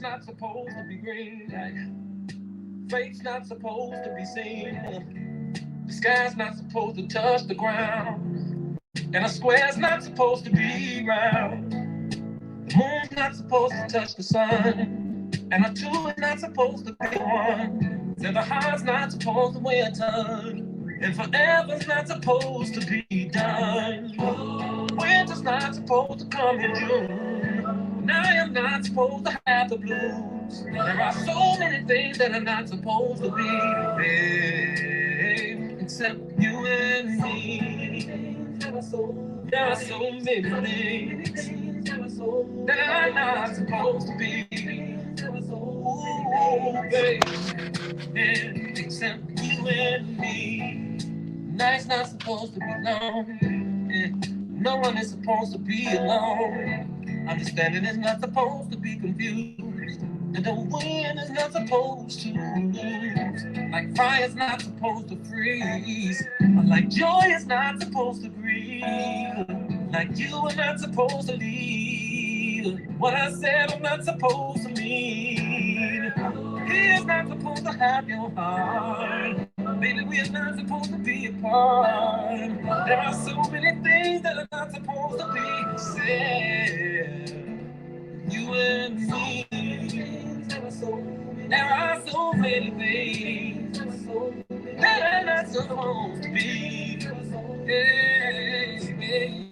grass not supposed to be green. Fate's not supposed to be seen. The sky's not supposed to touch the ground. And a square's not supposed to be round. The moon's not supposed to touch the sun. And a two is not supposed to be one. And the heart's not supposed to weigh a ton. And forever's not supposed to be done. Winter's not supposed to come in June. And I am not supposed to have the blues. There are so many things that are not supposed to be, babe, except you and me. There are so many things that are not supposed to be. Ooh, babe, yeah, except you and me. Night's not supposed to be long. Yeah. No one is supposed to be alone. Understanding is not supposed to be confused. And the wind is not supposed to lose. Like fire's not supposed to freeze. Like joy is not supposed to grieve. Like you are not supposed to lead. What I said I'm not supposed to mean. He is not supposed to have your heart. Baby, we are not supposed to be apart. There are so many things that are not supposed to be said. You and me. There are so many things that are not supposed to be. Hey, baby,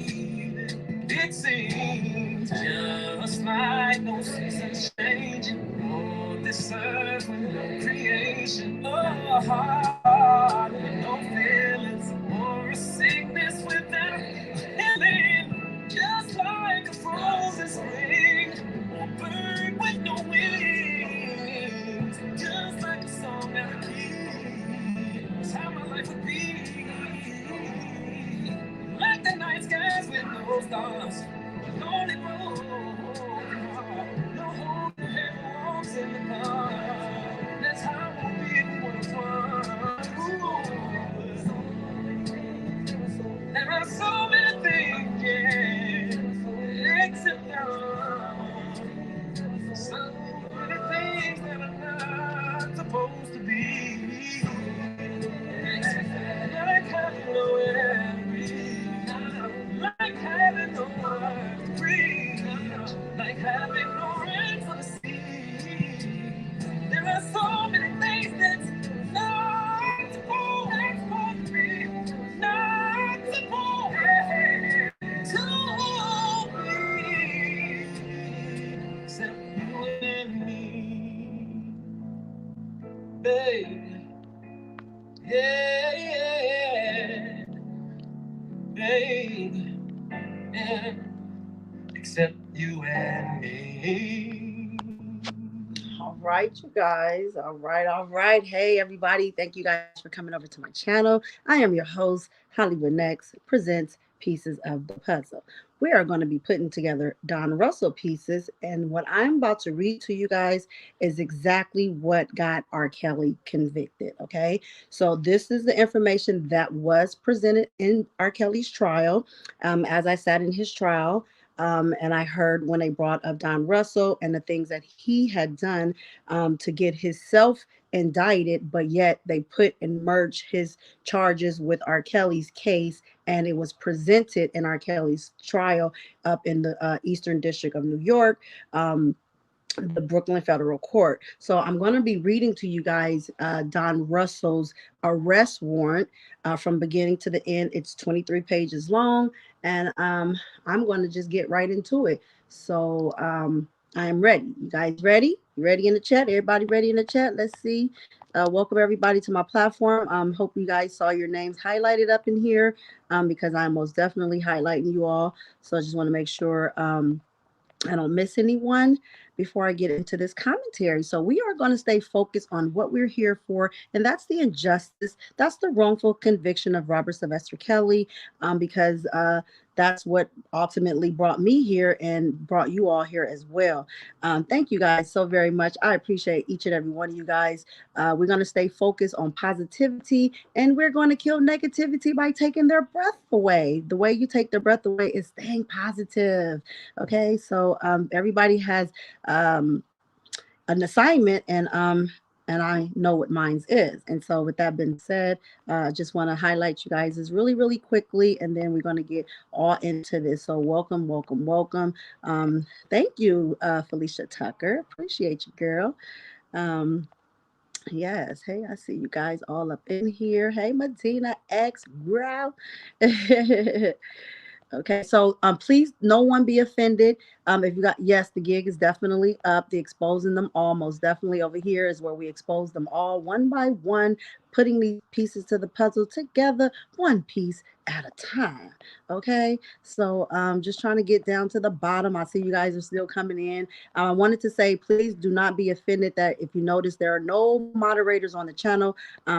it seems just like no seasons changing. Oh, this earth with no creation. Oh, heart with no feelings. Or a sickness without healing. Just like a frozen spring. Or a bird with no wings. Just like a song melody. That's how my life would be. Like the night skies with no stars. The lonely road. No hope, no heaven walks in the dark. That's how we'll be one. There are so many things, yeah, except love. So many things that are not supposed to be. Like having nowhere to breathe. Like having nowhere to breathe. Like having no rain for the sea. There are so many things that's not supposed to be. Not supposed to be. Except you and me. Baby. Yeah, yeah, baby, yeah, except you and me. All right, you guys. All right, all right. Hey, everybody. Thank you guys for coming over to my channel. I am your host, Hollywood Next, presents Pieces of the Puzzle. We are going to be putting together Don Russell pieces, and what I'm about to read to you guys is exactly what got R. Kelly convicted. Okay, so this is the information that was presented in R. Kelly's trial. As I sat in his trial, and I heard when they brought up Don Russell and the things that he had done to get himself indicted, but yet they put and merged his charges with R. Kelly's case, and it was presented in R. Kelly's trial up in the Eastern District of New York. The Brooklyn Federal Court. So I'm going to be reading to you guys Don Russell's arrest warrant from beginning to the end. It's 23 pages long, and I'm going to just get right into it. So I am ready. You guys ready? You ready in the chat? Everybody ready in the chat? Let's see. Welcome everybody to my platform. Hope you guys saw your names highlighted up in here because I'm most definitely highlighting you all. So I just want to make sure I don't miss anyone before I get into this commentary. So we are going to stay focused on what we're here for, and that's the injustice. That's the wrongful conviction of Robert Sylvester Kelly, because that's what ultimately brought me here and brought you all here as well. Thank you guys so very much. I appreciate each and every one of you guys. We're going to stay focused on positivity, and we're going to kill negativity by taking their breath away. The way you take their breath away is staying positive. Okay, so everybody has an assignment, and I know what mine's is. And so with that being said, I just want to highlight you guys is really, really quickly, and then we're going to get all into this. So welcome, welcome, welcome. Thank you, Felicia Tucker. Appreciate you, girl. Um, yes. Hey, I see you guys all up in here. Hey, Medina X Growl. Okay, so please, no one be offended. If you got, yes, the gig is definitely up. The exposing them all, most definitely over here is where we expose them all one by one, putting these pieces to the puzzle together, one piece at a time. Okay, so just trying to get down to the bottom. I see you guys are still coming in. I wanted to say, please do not be offended that if you notice there are no moderators on the channel,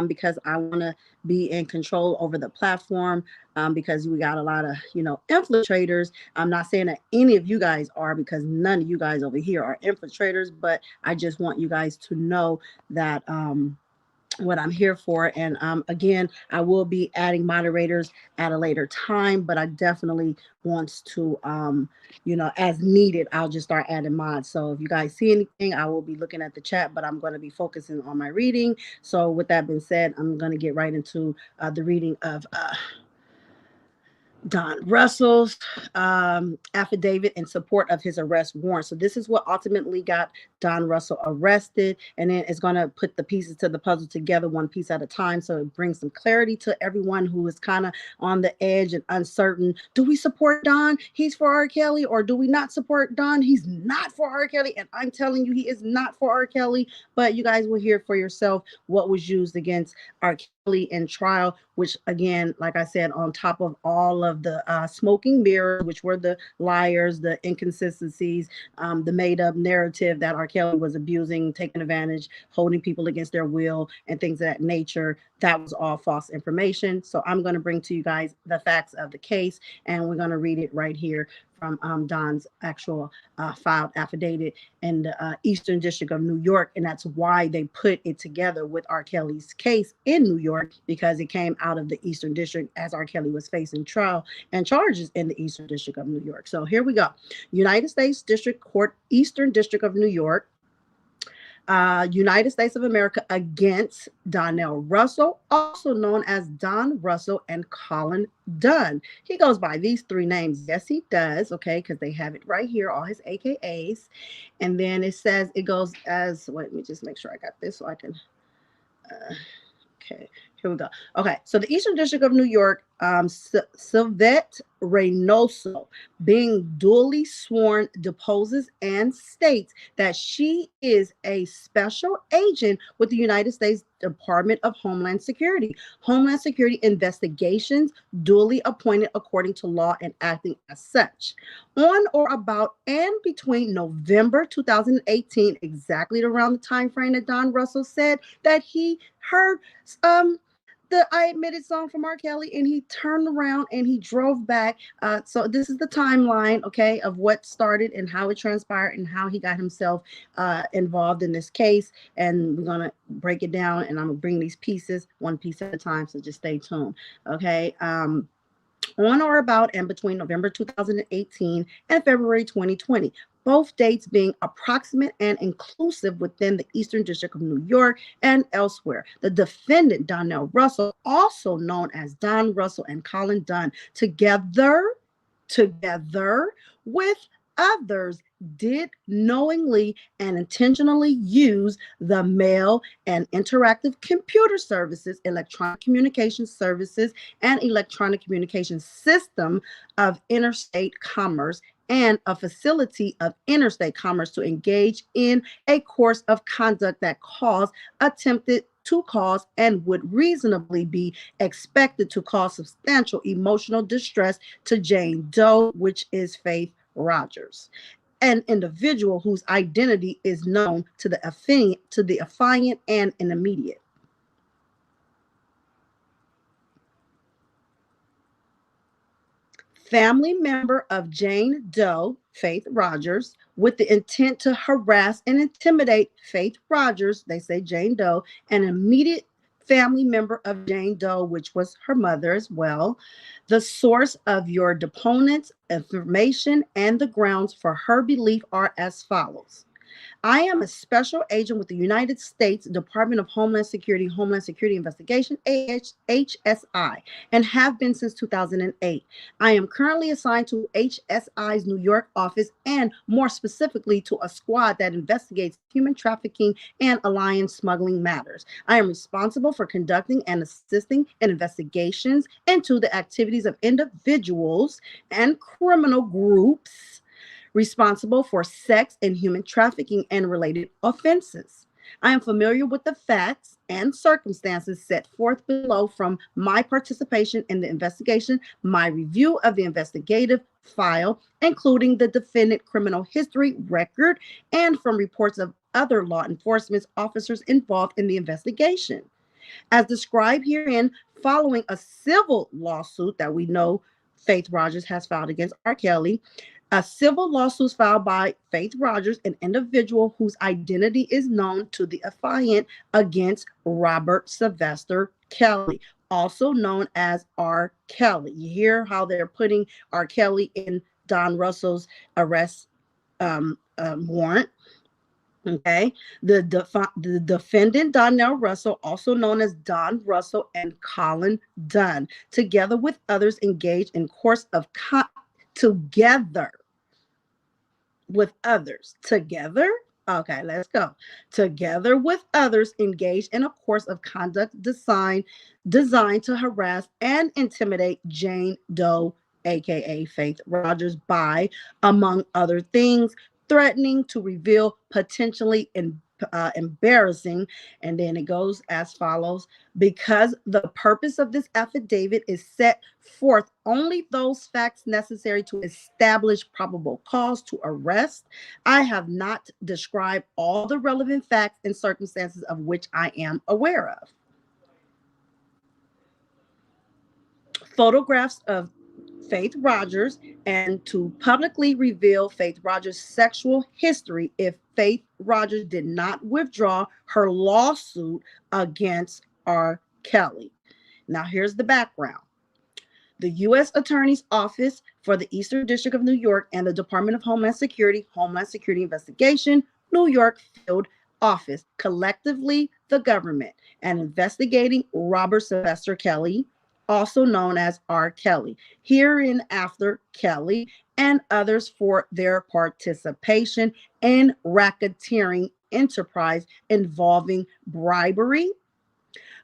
because I want to be in control over the platform, because we got a lot of, infiltrators. I'm not saying that any of you guys are, because none of you guys over here are infiltrators, but I just want you guys to know that what I'm here for. And again, I will be adding moderators at a later time, but I definitely want to, as needed, I'll just start adding mods. So if you guys see anything, I will be looking at the chat, but I'm going to be focusing on my reading. So with that being said, I'm going to get right into the reading of Don Russell's affidavit in support of his arrest warrant. So this is what ultimately got Don Russell arrested, and then it's going to put the pieces to the puzzle together one piece at a time, so it brings some clarity to everyone who is kind of on the edge and uncertain. Do we support Don? He's for R. Kelly. Or do we not support Don? He's not for R. Kelly. And I'm telling you, he is not for R. Kelly, but you guys will hear for yourself what was used against R. Kelly in trial, which again, like I said, on top of all of the smoking mirrors, which were the liars, the inconsistencies, the made up narrative that R. Kelly was abusing, taking advantage, holding people against their will, and things of that nature. That was all false information. So I'm going to bring to you guys the facts of the case, and we're going to read it right here from Don's actual filed affidavit in the Eastern District of New York. And that's why they put it together with R. Kelly's case in New York, because it came out of the Eastern District as R. Kelly was facing trial and charges in the Eastern District of New York. So here we go. United States District Court, Eastern District of New York. United States of America against Donnell Russell, also known as Don Russell and Colin Dunn. He goes by these three names. Yes, he does. Okay, because they have it right here, all his AKAs. And then it says, it goes as, wait, let me just make sure I got this so I can, okay, here we go. Okay, so the Eastern District of New York, Sylvette Reynoso, being duly sworn, deposes and states that she is a special agent with the United States Department of Homeland Security. Homeland Security investigations, duly appointed according to law and acting as such. On or about and between November 2018, exactly around the time frame that Don Russell said that he heard the I Admitted song from R. Kelly, and he turned around and he drove back. So this is the timeline, okay, of what started and how it transpired and how he got himself involved in this case. And we're going to break it down, and I'm going to bring these pieces one piece at a time. So just stay tuned, okay? On or about and between November 2018 and February 2020, both dates being approximate and inclusive within the Eastern District of New York and elsewhere. The defendant, Donnell Russell, also known as Don Russell and Colin Dunn, together with others, did knowingly and intentionally use the mail and interactive computer services, electronic communication services, and electronic communication system of interstate commerce and a facility of interstate commerce to engage in a course of conduct that attempted to cause and would reasonably be expected to cause substantial emotional distress to Jane Doe, which is Faith Rogers, an individual whose identity is known to the affiant and an immediate. Family member of Jane Doe, Faith Rogers, with the intent to harass and intimidate Faith Rogers, they say Jane Doe, an immediate family member of Jane Doe, which was her mother as well. The source of your deponent's information and the grounds for her belief are as follows. I am a special agent with the United States Department of Homeland Security Investigation, HSI, and have been since 2008. I am currently assigned to HSI's New York office and more specifically to a squad that investigates human trafficking and alien smuggling matters. I am responsible for conducting and assisting in investigations into the activities of individuals and criminal groups responsible for sex and human trafficking and related offenses. I am familiar with the facts and circumstances set forth below from my participation in the investigation, my review of the investigative file, including the defendant criminal history record, and from reports of other law enforcement officers involved in the investigation. As described herein, following a civil lawsuit that we know Faith Rogers has filed against R. Kelly, a civil lawsuit filed by Faith Rogers, an individual whose identity is known to the affiant, against Robert Sylvester Kelly, also known as R. Kelly. You hear how they're putting R. Kelly in Don Russell's arrest warrant. Okay, the defendant Donnell Russell, also known as Don Russell and Colin Dunn, together with others engaged in course of together with others. Together? Okay, let's go. Together with others engaged in a course of conduct designed to harass and intimidate Jane Doe, aka Faith Rogers, by, among other things, threatening to reveal potentially embarrassing, and then it goes as follows: because the purpose of this affidavit is set forth only those facts necessary to establish probable cause to arrest, I have not described all the relevant facts and circumstances of which I am aware of. Photographs of Faith Rogers, and to publicly reveal Faith Rogers' sexual history if Faith Rogers did not withdraw her lawsuit against R. Kelly. Now, here's the background. The U.S. Attorney's Office for the Eastern District of New York and the Department of Homeland Security Investigation, New York Field Office, collectively the government, and investigating Robert Sylvester Kelly, also known as R. Kelly, hereinafter Kelly, and others for their participation in racketeering enterprise involving bribery,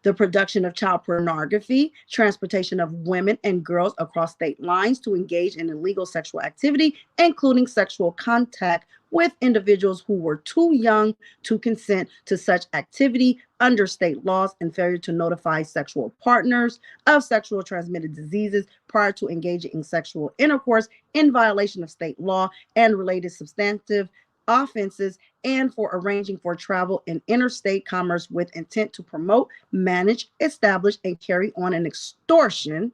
the production of child pornography, transportation of women and girls across state lines to engage in illegal sexual activity, including sexual contact with individuals who were too young to consent to such activity under state laws, and failure to notify sexual partners of sexual transmitted diseases prior to engaging in sexual intercourse in violation of state law and related substantive offenses, and for arranging for travel in interstate commerce with intent to promote, manage, establish, and carry on an extortion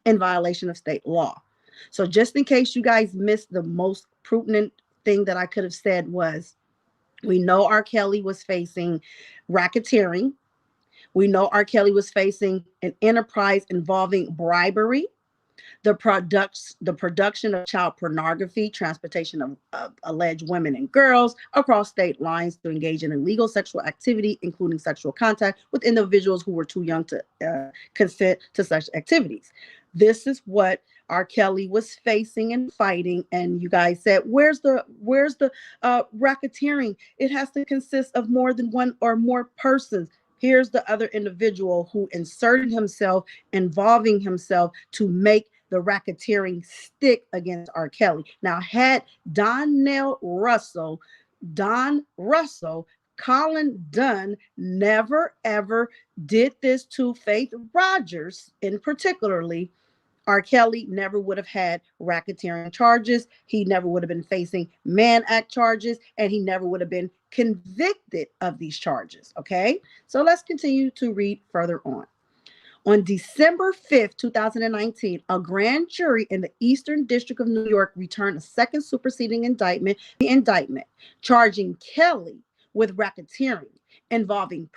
in violation of state law. So just in case you guys missed, the most prudent thing that I could have said was, we know R. Kelly was facing racketeering. We know R. Kelly was facing an enterprise involving bribery, the production of child pornography, transportation of alleged women and girls across state lines to engage in illegal sexual activity, including sexual contact with individuals who were too young to consent to such activities. This is what R. Kelly was facing and fighting. And you guys said, where's the racketeering? It has to consist of more than one or more persons. Here's the other individual who inserted himself, involving himself to make the racketeering stick against R. Kelly. Now, had Don Russell, Colin Dunn never ever did this to Faith Rogers in particularly, R. Kelly never would have had racketeering charges. He never would have been facing Mann Act charges, and he never would have been convicted of these charges. Okay, so let's continue to read further on. On December 5th, 2019, a grand jury in the Eastern District of New York returned a second superseding indictment, charging Kelly with racketeering involving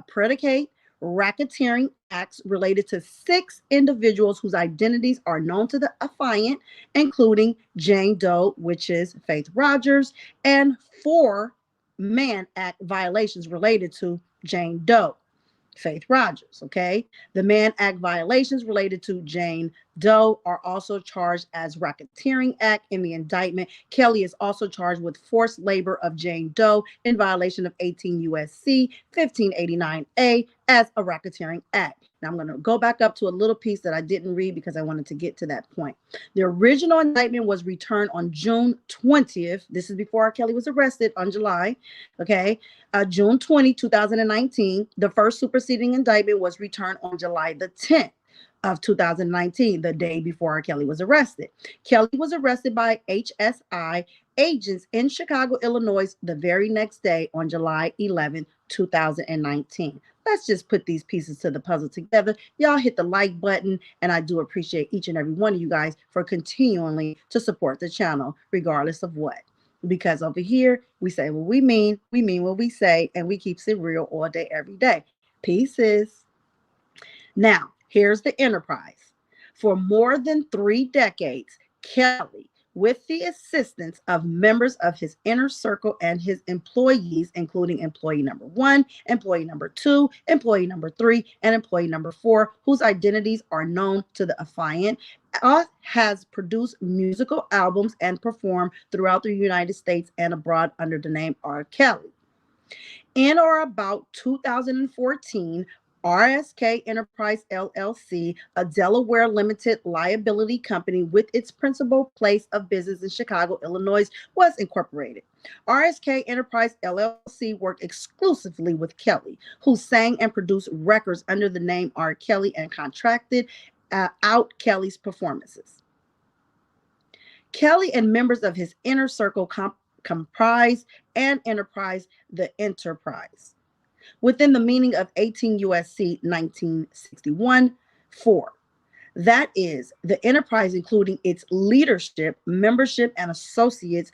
predicate, racketeering acts related to 6 individuals whose identities are known to the affiant, including Jane Doe, which is Faith Rogers, and 4 Mann Act violations related to Jane Doe, Faith Rogers. Okay. The Mann Act violations related to Jane Doe are also charged as racketeering act in the indictment. Kelly is also charged with forced labor of Jane Doe in violation of 18 USC 1589A as a racketeering act. Now I'm going to go back up to a little piece that I didn't read because I wanted to get to that point. The original indictment was returned on June 20th. This is before R. Kelly was arrested on July. Okay. June 2019. The first superseding indictment was returned on July the 10th of 2019, the day before R. Kelly was arrested. Kelly was arrested by HSI agents in Chicago, Illinois, the very next day on July 11, 2019. Let's just put these pieces to the puzzle together. Y'all hit the like button, and I do appreciate each and every one of you guys for continually to support the channel, regardless of what. Because over here, we say what we mean what we say, and we keep it real all day, every day. Pieces. Now, here's the enterprise. For more than 3 decades, Kelly, with the assistance of members of his inner circle and his employees, including employee number 1, employee number 2, employee number 3, and employee number 4, whose identities are known to the affiant, has produced musical albums and performed throughout the United States and abroad under the name R. Kelly. In or about 2014, RSK Enterprise LLC, a Delaware limited liability company with its principal place of business in Chicago, Illinois, was incorporated. RSK Enterprise LLC worked exclusively with Kelly, who sang and produced records under the name R. Kelly and contracted out Kelly's performances. Kelly and members of his inner circle comprise and enterprise the enterprise within the meaning of 18 USC 1961-4. That is, the enterprise, including its leadership, membership, and associates,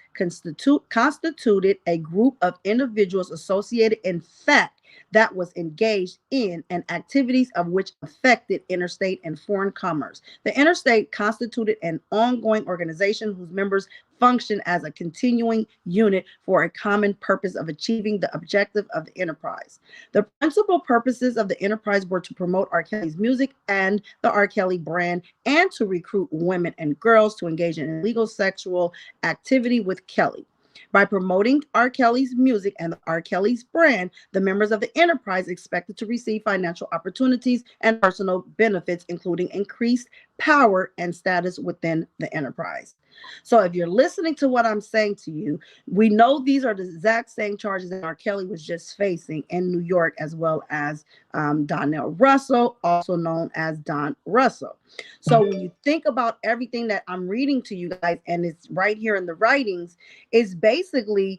constituted a group of individuals associated in fact that was engaged in and activities of which affected interstate and foreign commerce. The interstate constituted an ongoing organization whose members function as a continuing unit for a common purpose of achieving the objective of the enterprise. The principal purposes of the enterprise were to promote R. Kelly's music and the R. Kelly brand, and to recruit women and girls to engage in illegal sexual activity with Kelly. By promoting R. Kelly's music and the R. Kelly's brand, the members of the enterprise expected to receive financial opportunities and personal benefits, including increased power and status within the enterprise. So if you're listening to what I'm saying to you, we know these are the exact same charges that R. Kelly was just facing in New York, as well as Donnell Russell, also known as Don Russell. So when you think about everything that I'm reading to you guys, and it's right here in the writings, it's basically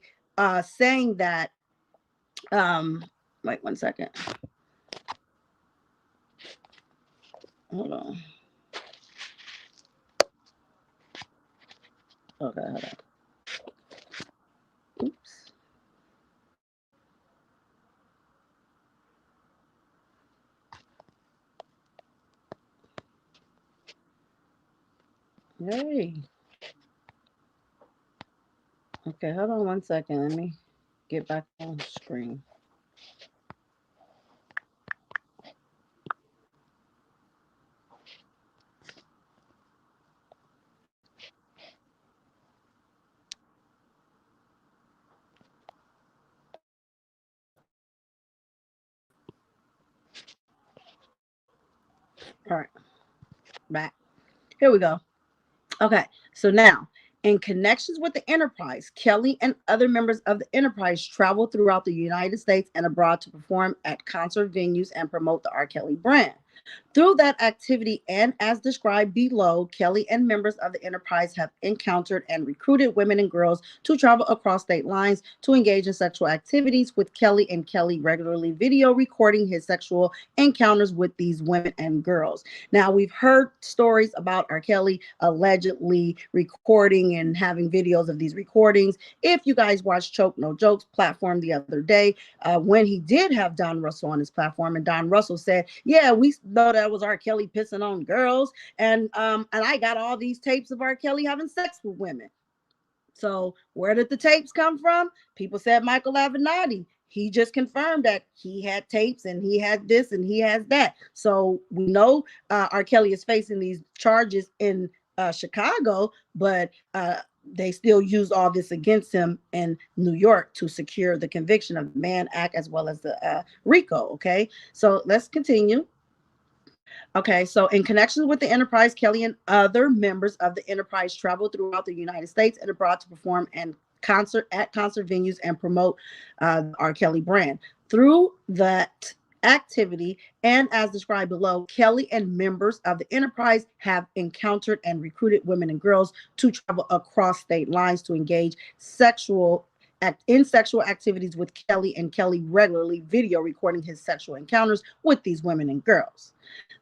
saying that, wait 1 second. Hold on. Okay, hold on. Oops. Hey. Okay, hold on 1 second. Let me get back on the screen. All right, back. Here we go. Okay, so now, in connections with the enterprise, Kelly and other members of the enterprise traveled throughout the United States and abroad to perform at concert venues and promote the R. Kelly brand. Through that activity and as described below, Kelly and members of the enterprise have encountered and recruited women and girls to travel across state lines to engage in sexual activities with Kelly, and Kelly regularly video recording his sexual encounters with these women and girls. Now, we've heard stories about R. Kelly allegedly recording and having videos of these recordings. If you guys watched Choke No Jokes platform the other day, when he did have Don Russell on his platform, and Don Russell said, yeah, we know that was R. Kelly pissing on girls, and I got all these tapes of R. Kelly having sex with women. So where did the tapes come from? People said Michael Avenatti. He just confirmed that he had tapes and he had this and he has that. So we know R. Kelly is facing these charges in Chicago, but they still use all this against him in New York to secure the conviction of the Mann Act as well as the RICO. Okay, so let's continue. Okay, so in connection with the enterprise, Kelly and other members of the enterprise traveled throughout the United States and abroad to perform and concert venues and promote the R. Kelly brand. Through that activity, and as described below, Kelly and members of the enterprise have encountered and recruited women and girls to travel across state lines to engage in sexual activities with Kelly, and Kelly regularly video recording his sexual encounters with these women and girls.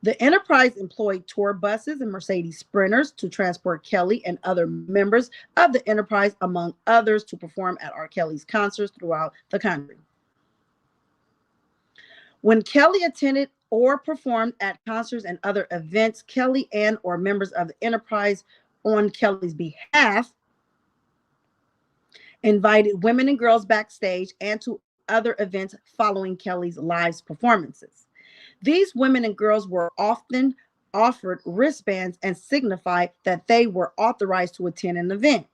The enterprise employed tour buses and Mercedes Sprinters to transport Kelly and other members of the enterprise, among others, to perform at R. Kelly's concerts throughout the country. When Kelly attended or performed at concerts and other events, Kelly and or members of the enterprise on Kelly's behalf invited women and girls backstage and to other events following Kelly's live performances. These women and girls were often offered wristbands and signified that they were authorized to attend an event.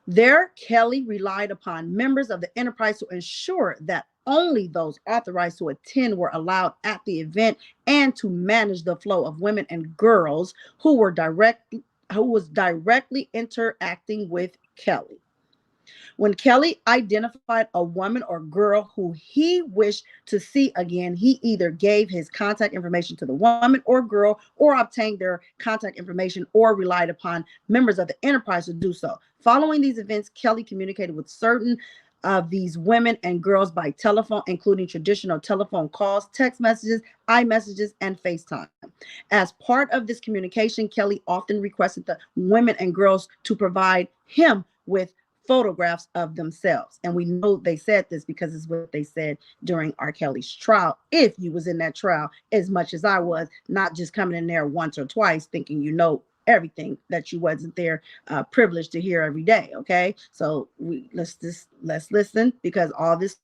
There, Kelly relied upon members of the enterprise to ensure that only those authorized to attend were allowed at the event, and to manage the flow of women and girls who was directly interacting with Kelly. When Kelly identified a woman or girl who he wished to see again, he either gave his contact information to the woman or girl, or obtained their contact information, or relied upon members of the enterprise to do so. Following these events, Kelly communicated with certain of these women and girls by telephone, including traditional telephone calls, text messages, iMessages, and FaceTime. As part of this communication, Kelly often requested the women and girls to provide him with photographs of themselves. And we know they said this because it's what they said during R. Kelly's trial. If you was in that trial as much as I was, not just coming in there once or twice thinking you know everything that you wasn't there privileged to hear every day. Okay, so let's listen, because all this.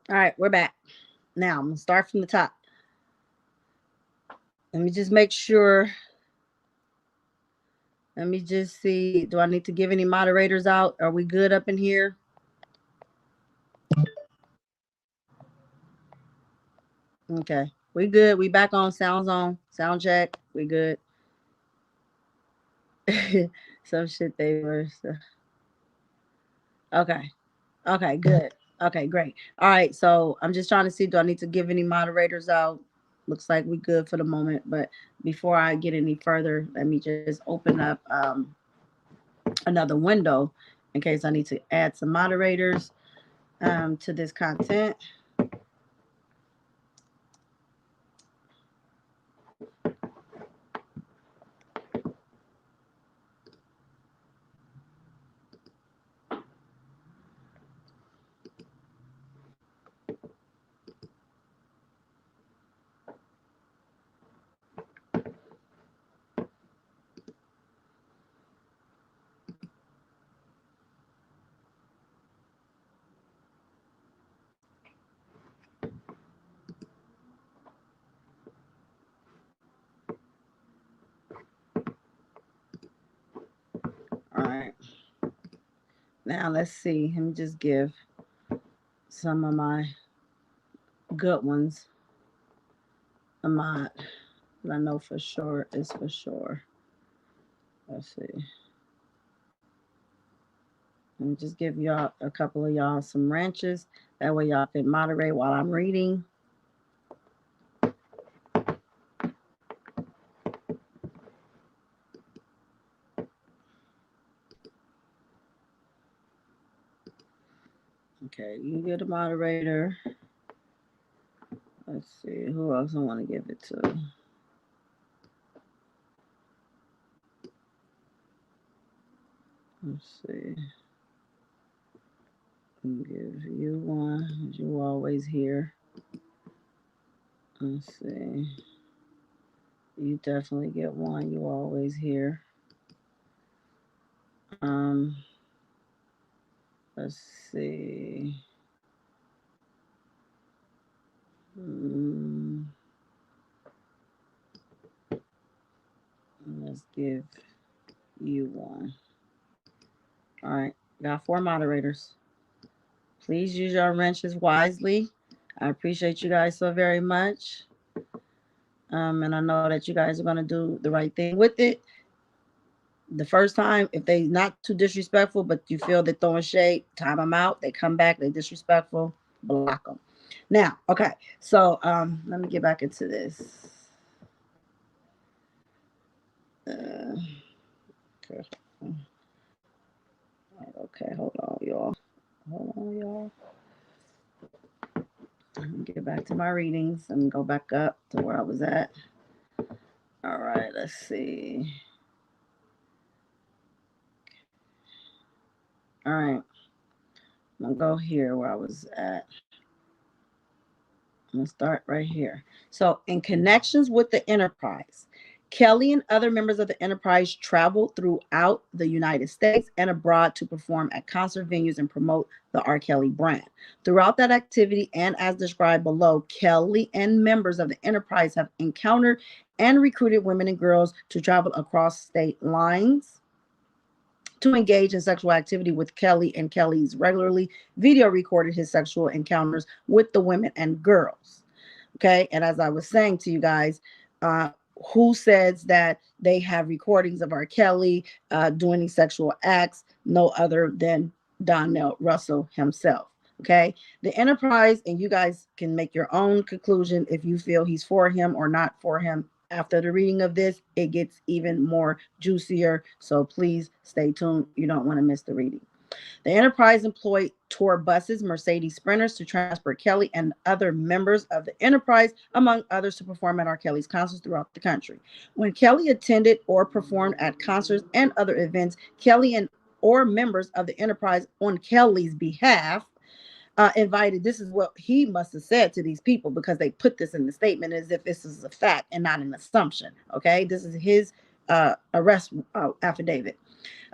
All right, we're back. Now I'm gonna start from the top. Let me just make sure. Let me just see. Do I need to give any moderators out? Are we good up in here? Okay. We good. We back on sounds on. Sound check. We good. Some shit they were. Okay. Okay, good. Okay, great. All right. So I'm just trying to see, do I need to give any moderators out? Looks like we good for the moment. But before I get any further, let me just open up another window in case I need to add some moderators to this content. All right. Now let's see. Let me just give some of my good ones a mod that I know for sure is for sure. Let's see. Let me just give y'all a couple of y'all some ranches. That way y'all can moderate while I'm reading. Okay, you get a moderator. Let's see, who else I want to give it to? Let's see. Give you one, you always here. Let's see. You definitely get one, you always here. Let's see. Let's give you one. All right, got 4 moderators. Please use your wrenches wisely. I appreciate you guys so very much. And I know that you guys are going to do the right thing with it. The first time, if they not too disrespectful, but you feel they're throwing shade, time them out. They come back, they disrespectful, block them. Now, okay, so let me get back into this. Okay. Okay, hold on, y'all. Hold on, y'all. Let me get back to my readings. Let me go back up to where I was at. All right, let's see. All right, I'm gonna go here where I was at. I'm going to start right here. So, in connections with the enterprise, Kelly and other members of the enterprise traveled throughout the United States and abroad to perform at concert venues and promote the R. Kelly brand. Throughout that activity, and as described below, Kelly and members of the enterprise have encountered and recruited women and girls to travel across state lines to engage in sexual activity with Kelly, and Kelly's regularly video recorded his sexual encounters with the women and girls. Okay. And as I was saying to you guys, who says that they have recordings of R. Kelly doing these sexual acts? No other than Donnell Russell himself. Okay. The enterprise, and you guys can make your own conclusion if you feel he's for him or not for him. After the reading of this, it gets even more juicier. So please stay tuned. You don't want to miss the reading. The enterprise employed tour buses, Mercedes Sprinters, to transport Kelly and other members of the enterprise, among others, to perform at R. Kelly's concerts throughout the country. When Kelly attended or performed at concerts and other events, Kelly and or members of the enterprise on Kelly's behalf invited. This is what he must have said to these people, because they put this in the statement as if this is a fact and not an assumption. Okay, this is his arrest affidavit.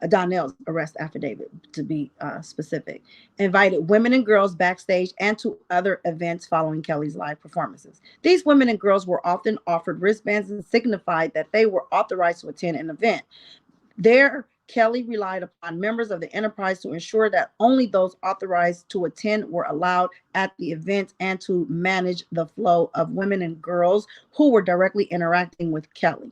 Donnell's arrest affidavit, to be specific. Invited women and girls backstage and to other events following Kelly's live performances. These women and girls were often offered wristbands and signified that they were authorized to attend an event. Their Kelly relied upon members of the enterprise to ensure that only those authorized to attend were allowed at the events and to manage the flow of women and girls who were directly interacting with Kelly.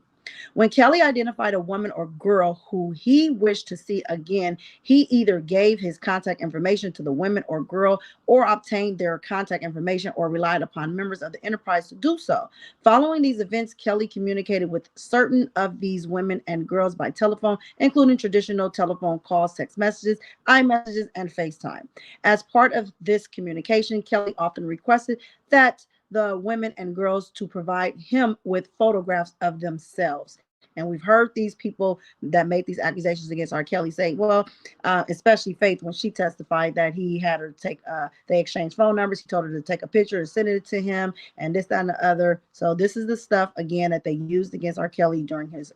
When Kelly identified a woman or girl who he wished to see again, he either gave his contact information to the woman or girl or obtained their contact information or relied upon members of the enterprise to do so. Following these events, Kelly communicated with certain of these women and girls by telephone, including traditional telephone calls, text messages, iMessages, and FaceTime. As part of this communication, Kelly often requested that the women and girls to provide him with photographs of themselves. And we've heard these people that made these accusations against R. Kelly say, well, especially Faith, when she testified that he had her take, they exchanged phone numbers. He told her to take a picture and send it to him, and this, that, and the other. So this is the stuff, again, that they used against R. Kelly during his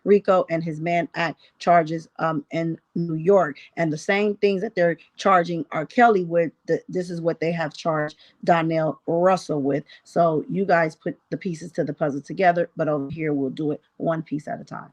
RICO and his Mann Act charges in New York. And the same things that they're charging R. Kelly with, this is what they have charged Donnell Russell with. So you guys put the pieces to the puzzle together, but over here we'll do it one piece at a time.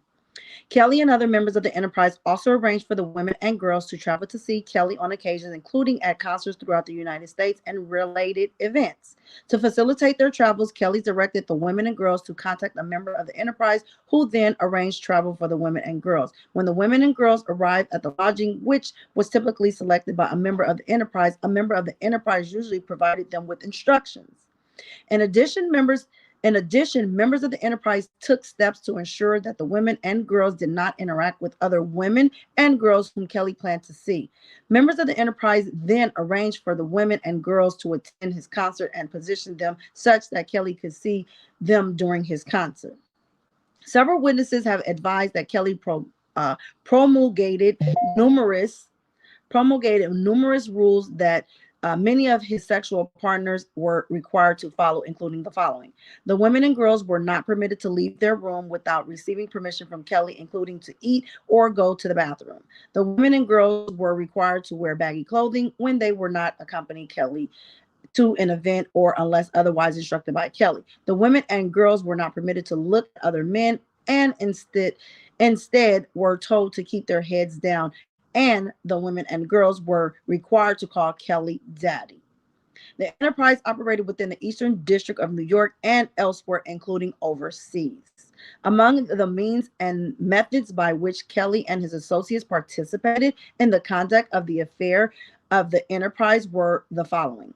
Kelly and other members of the enterprise also arranged for the women and girls to travel to see Kelly on occasions, including at concerts throughout the United States and related events. To facilitate their travels, Kelly directed the women and girls to contact a member of the enterprise, who then arranged travel for the women and girls. When the women and girls arrived at the lodging, which was typically selected by a member of the enterprise, a member of the enterprise usually provided them with instructions. In addition, members of the enterprise took steps to ensure that the women and girls did not interact with other women and girls whom Kelly planned to see. Members of the enterprise then arranged for the women and girls to attend his concert and positioned them such that Kelly could see them during his concert. Several witnesses have advised that Kelly promulgated numerous rules that many of his sexual partners were required to follow, including the following. The women and girls were not permitted to leave their room without receiving permission from Kelly, including to eat or go to the bathroom. The women and girls were required to wear baggy clothing when they were not accompanying Kelly to an event or unless otherwise instructed by Kelly. The women and girls were not permitted to look at other men and instead were told to keep their heads down, and the women and girls were required to call Kelly daddy. The enterprise operated within the Eastern District of New York and elsewhere, including overseas. Among the means and methods by which Kelly and his associates participated in the conduct of the affair of the enterprise were the following.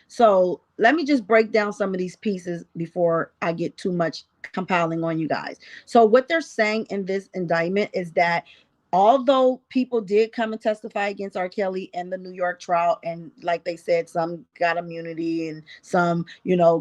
So let me just break down some of these pieces before I get too much compiling on you guys. So what they're saying in this indictment is that although people did come and testify against R. Kelly in the New York trial, and like they said, some got immunity and some,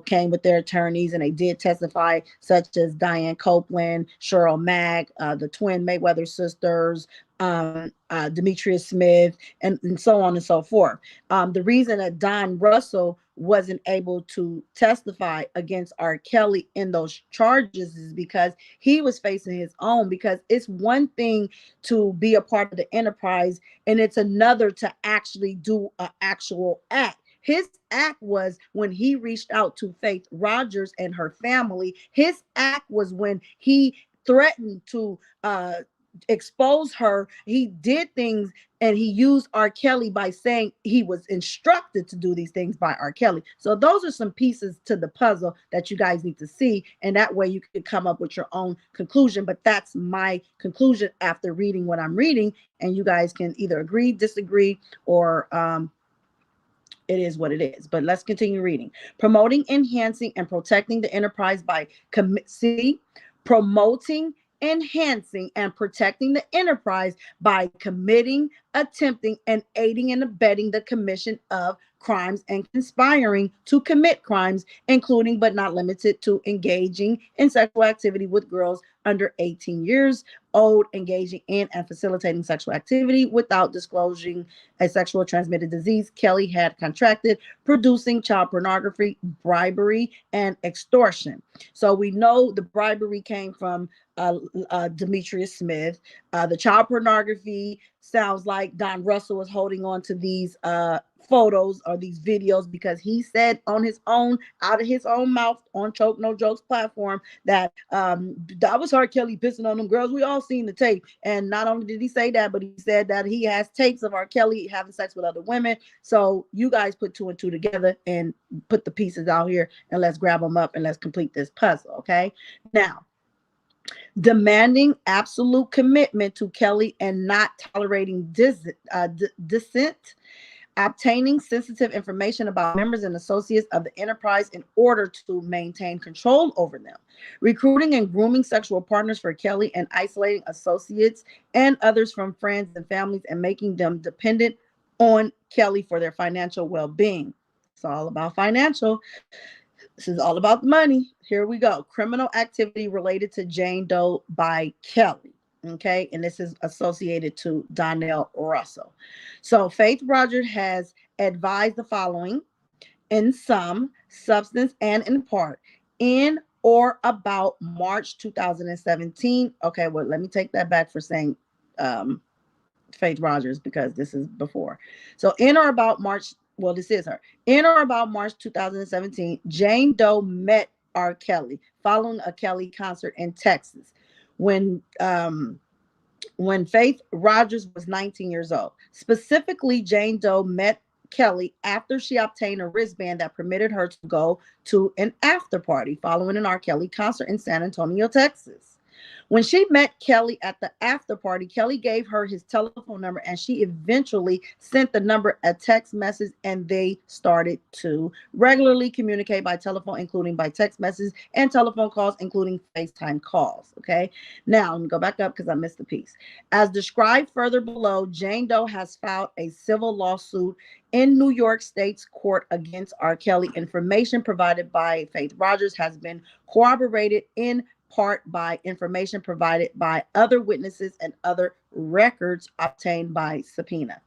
came with their attorneys and they did testify, such as Diane Copeland, Cheryl Mack, the twin Mayweather sisters, Demetrius Smith, and so on and so forth. The reason that Don Russell wasn't able to testify against R. Kelly in those charges is because he was facing his own, because it's one thing to be a part of the enterprise and it's another to actually do an actual act. His act was when he reached out to Faith Rogers and her family. His act was when he threatened to expose her. He did things and he used R. Kelly by saying he was instructed to do these things by R. Kelly. So those are some pieces to the puzzle that you guys need to see, and that way you can come up with your own conclusion. But that's my conclusion after reading what I'm reading, and you guys can either agree, disagree, or it is what it is. But let's continue reading. Promoting, enhancing, and protecting the enterprise by promoting, enhancing, and protecting the enterprise by committing, attempting, and aiding and abetting the commission of crimes and conspiring to commit crimes, including but not limited to engaging in sexual activity with girls under 18 years old, engaging in and facilitating sexual activity without disclosing a sexual transmitted disease Kelly had contracted, producing child pornography, bribery, and extortion. So we know the bribery came from Demetrius Smith. The child pornography sounds like Don Russell was holding on to these photos or these videos because he said on his own, out of his own mouth, on Choke No Jokes platform, that that was R. Kelly pissing on them girls. We all all seen the tape. And not only did he say that, but he said that he has tapes of R. Kelly having sex with other women. So you guys put two and two together and put the pieces out here, and let's grab them up and let's complete this puzzle. Okay. Now, demanding absolute commitment to Kelly and not tolerating dissent, obtaining sensitive information about members and associates of the enterprise in order to maintain control over them, recruiting and grooming sexual partners for Kelly, and isolating associates and others from friends and families and making them dependent on Kelly for their financial well-being. It's all about financial. This is all about the money. Here we go. Criminal activity related to Jane Doe by Kelly. Okay. And this is associated to Donnell Russell. So Faith Rogers has advised the following: in sum, substance, and in part, in or about March 2017. Okay. Well, let me take that back for saying Faith Rogers, because this is before. So in or about March, well, this is her. In or about March 2017, Jane Doe met R. Kelly following a Kelly concert in Texas when Faith Rogers was 19 years old. Specifically, Jane Doe met Kelly after she obtained a wristband that permitted her to go to an after party following an R. Kelly concert in San Antonio, Texas. When she met Kelly at the after party, Kelly gave her his telephone number, and she eventually sent the number a text message, and they started to regularly communicate by telephone, including by text messages, and telephone calls, including FaceTime calls. Okay. Now, let me go back up because I missed the piece. As described further below, Jane Doe has filed a civil lawsuit in New York State's court against R. Kelly. Information provided by Faith Rogers has been corroborated in part by information provided by other witnesses and other records obtained by subpoena.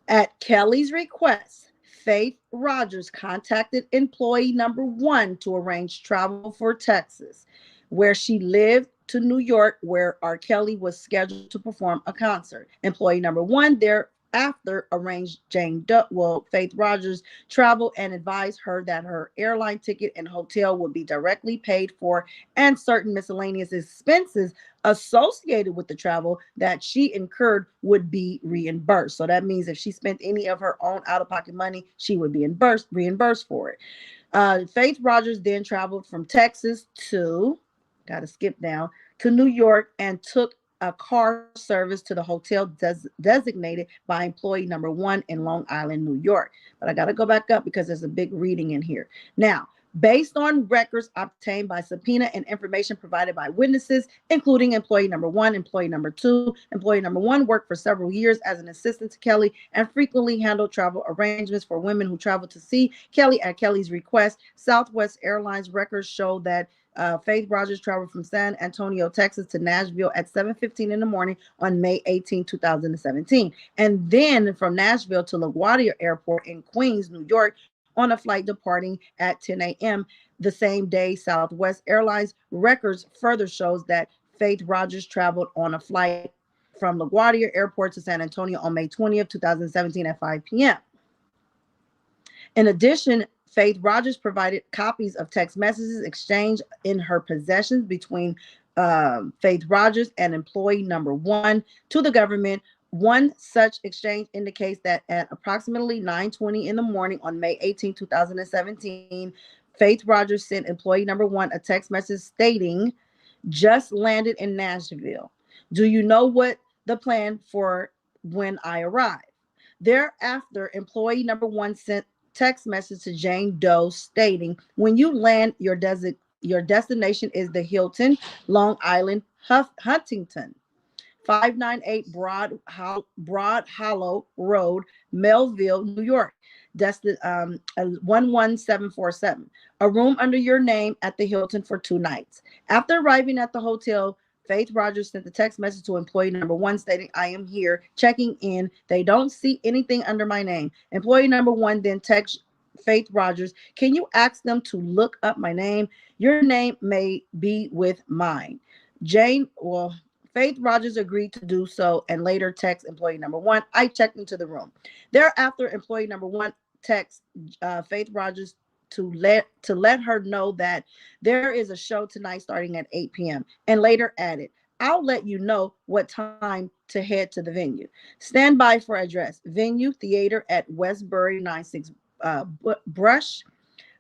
At Kelly's request, Faith Rogers contacted employee number 1 to arrange travel for Texas, where she lived, to New York, where R. Kelly was scheduled to perform a concert. Employee number 1 thereafter arranged Faith Rogers travel and advised her that her airline ticket and hotel would be directly paid for, and certain miscellaneous expenses associated with the travel that she incurred would be reimbursed. So that means if she spent any of her own out-of-pocket money, she would be reimbursed for it. Faith Rogers then traveled from Texas to New York and took a car service to the hotel designated by employee number 1 in Long Island, New York. But I got to go back up because there's a big reading in here. Now, based on records obtained by subpoena and information provided by witnesses, including employee number 1, employee number 2. Employee number 1 worked for several years as an assistant to Kelly and frequently handled travel arrangements for women who traveled to see Kelly at Kelly's request. Southwest Airlines records show that Faith Rogers traveled from San Antonio, Texas to Nashville at 7:15 in the morning on May 18, 2017. And then from Nashville to LaGuardia Airport in Queens, New York, on a flight departing at 10 a.m. the same day. Southwest Airlines records further shows that Faith Rogers traveled on a flight from LaGuardia Airport to San Antonio on May 20th, 2017 at 5 p.m. In addition, Faith Rogers provided copies of text messages exchanged in her possessions between Faith Rogers and employee number 1 to the government. One such exchange indicates that at approximately 9:20 in the morning on May 18, 2017, Faith Rogers sent employee number 1 a text message stating, "Just landed in Nashville. Do you know what the plan for when I arrive?" Thereafter, employee number 1 sent text message to Jane Doe stating, "When you land, your destination is the Hilton, Long Island, Huntington, 598 Broad Hollow Road, Melville, New York, 11747. A room under your name at the Hilton for 2 nights." After arriving at the hotel, Faith Rogers sent the text message to employee number 1 stating, "I am here, checking in. They don't see anything under my name." Employee number 1 then texts Faith Rogers, "Can you ask them to look up my name? Your name may be with mine." Faith Rogers agreed to do so and later text employee number 1, "I checked into the room." Thereafter, employee number 1 texts Faith Rogers to let her know that there is a show tonight starting at 8 p.m. and later added, I'll let you know what time to head to the venue. Stand by for address. Venue theater at Westbury 96 Brush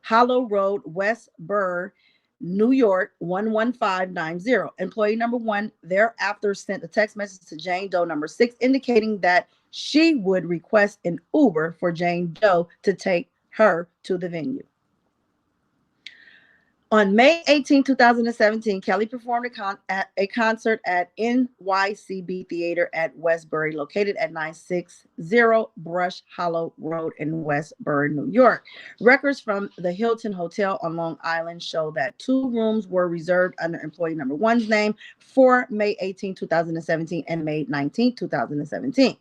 Hollow Road, West Burr, New York 11590. Employee number one thereafter sent a text message to Jane Doe number six indicating that she would request an Uber for Jane Doe to take her to the venue. On May 18, 2017, Kelly performed at a concert at NYCB Theater at Westbury, located at 960 Brush Hollow Road in Westbury, New York. Records from the Hilton Hotel on Long Island show that 2 rooms were reserved under employee number one's name for May 18, 2017 and May 19, 2017.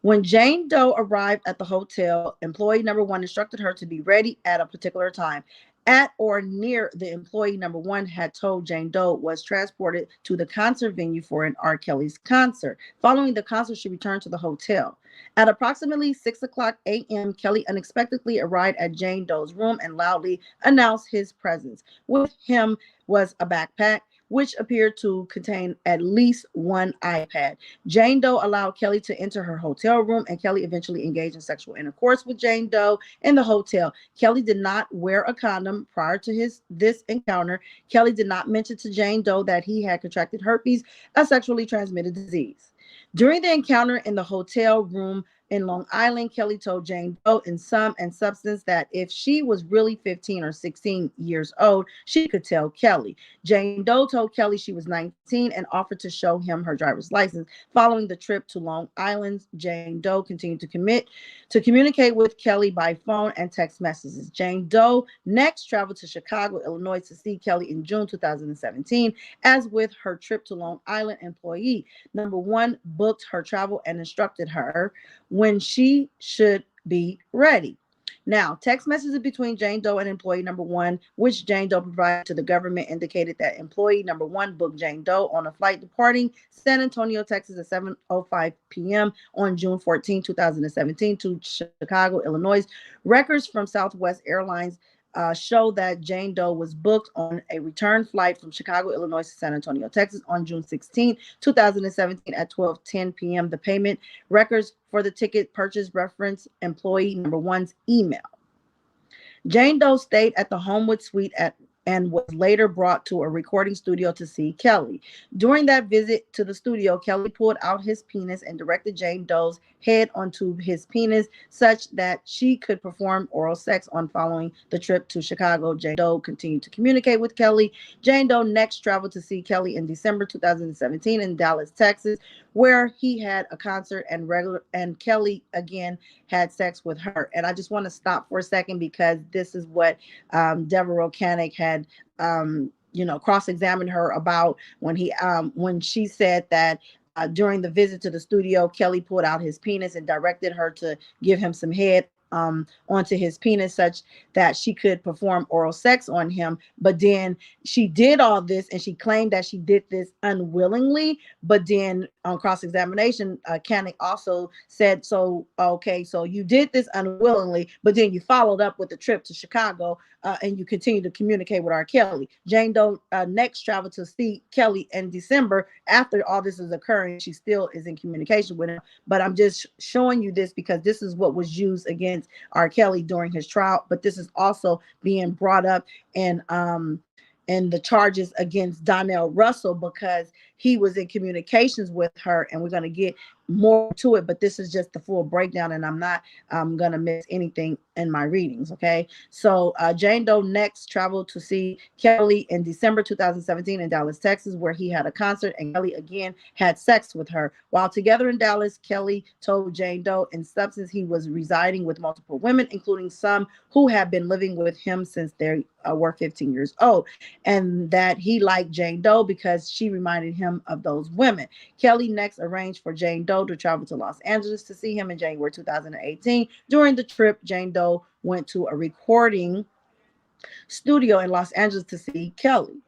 When Jane Doe arrived at the hotel, employee number one instructed her to be ready at a particular time. At or near the employee number one had told Jane Doe was transported to the concert venue for an R. Kelly's concert. Following the concert, she returned to the hotel. At approximately 6 o'clock a.m., Kelly unexpectedly arrived at Jane Doe's room and loudly announced his presence. With him was a backpack, which appeared to contain at least one iPad. Jane Doe allowed Kelly to enter her hotel room, and Kelly eventually engaged in sexual intercourse with Jane Doe in the hotel. Kelly did not wear a condom prior to this encounter. Kelly did not mention to Jane Doe that he had contracted herpes, a sexually transmitted disease. During the encounter in the hotel room in Long Island, Kelly told Jane Doe in sum and substance that if she was really 15 or 16 years old, she could tell Kelly. Jane Doe told Kelly she was 19 and offered to show him her driver's license. Following the trip to Long Island, Jane Doe continued to communicate with Kelly by phone and text messages. Jane Doe next traveled to Chicago, Illinois to see Kelly in June 2017. As with her trip to Long Island, employee number one booked her travel and instructed her when she should be ready. Now, text messages between Jane Doe and employee number one, which Jane Doe provided to the government, indicated that employee number one booked Jane Doe on a flight departing San Antonio, Texas at 7:05 p.m. on June 14, 2017 to Chicago, Illinois. Records from Southwest Airlines show that Jane Doe was booked on a return flight from Chicago, Illinois to San Antonio, Texas on June 16, 2017 at 12:10 p.m. The payment records for the ticket purchase reference employee number one's email. Jane Doe stayed at the Homewood Suite and was later brought to a recording studio to see Kelly. During that visit to the studio, Kelly pulled out his penis and directed Jane Doe's head onto his penis such that she could perform oral sex on. Following the trip to Chicago, Jane Doe continued to communicate with Kelly. Jane Doe next traveled to see Kelly in December 2017 in Dallas, Texas, where he had a concert and Kelly again had sex with her. And I just want to stop for a second because this is what Deborah Canick had cross-examined her about when she said that during the visit to the studio, Kelly pulled out his penis and directed her to give him some head onto his penis such that she could perform oral sex on him. But then she did all this and she claimed that she did this unwillingly. But then on cross-examination, Canick also said, so you did this unwillingly, but then you followed up with the trip to Chicago and you continue to communicate with R. Kelly. Jane Doe next traveled to see Kelly in December. After all this is occurring, she still is in communication with him. But I'm just showing you this because this is what was used against R. Kelly during his trial. But this is also being brought up in the charges against Donnell Russell because he was in communications with her, and we're going to get more to it, but this is just the full breakdown, and I'm not going to miss anything in my readings, okay? So Jane Doe next traveled to see Kelly in December 2017 in Dallas, Texas, where he had a concert, and Kelly again had sex with her. While together in Dallas, Kelly told Jane Doe in substance he was residing with multiple women, including some who had been living with him since they were 15 years old, and that he liked Jane Doe because she reminded him of those women. Kelly next arranged for Jane Doe to travel to Los Angeles to see him in January 2018. During the trip, Jane Doe went to a recording studio in Los Angeles to see Kelly.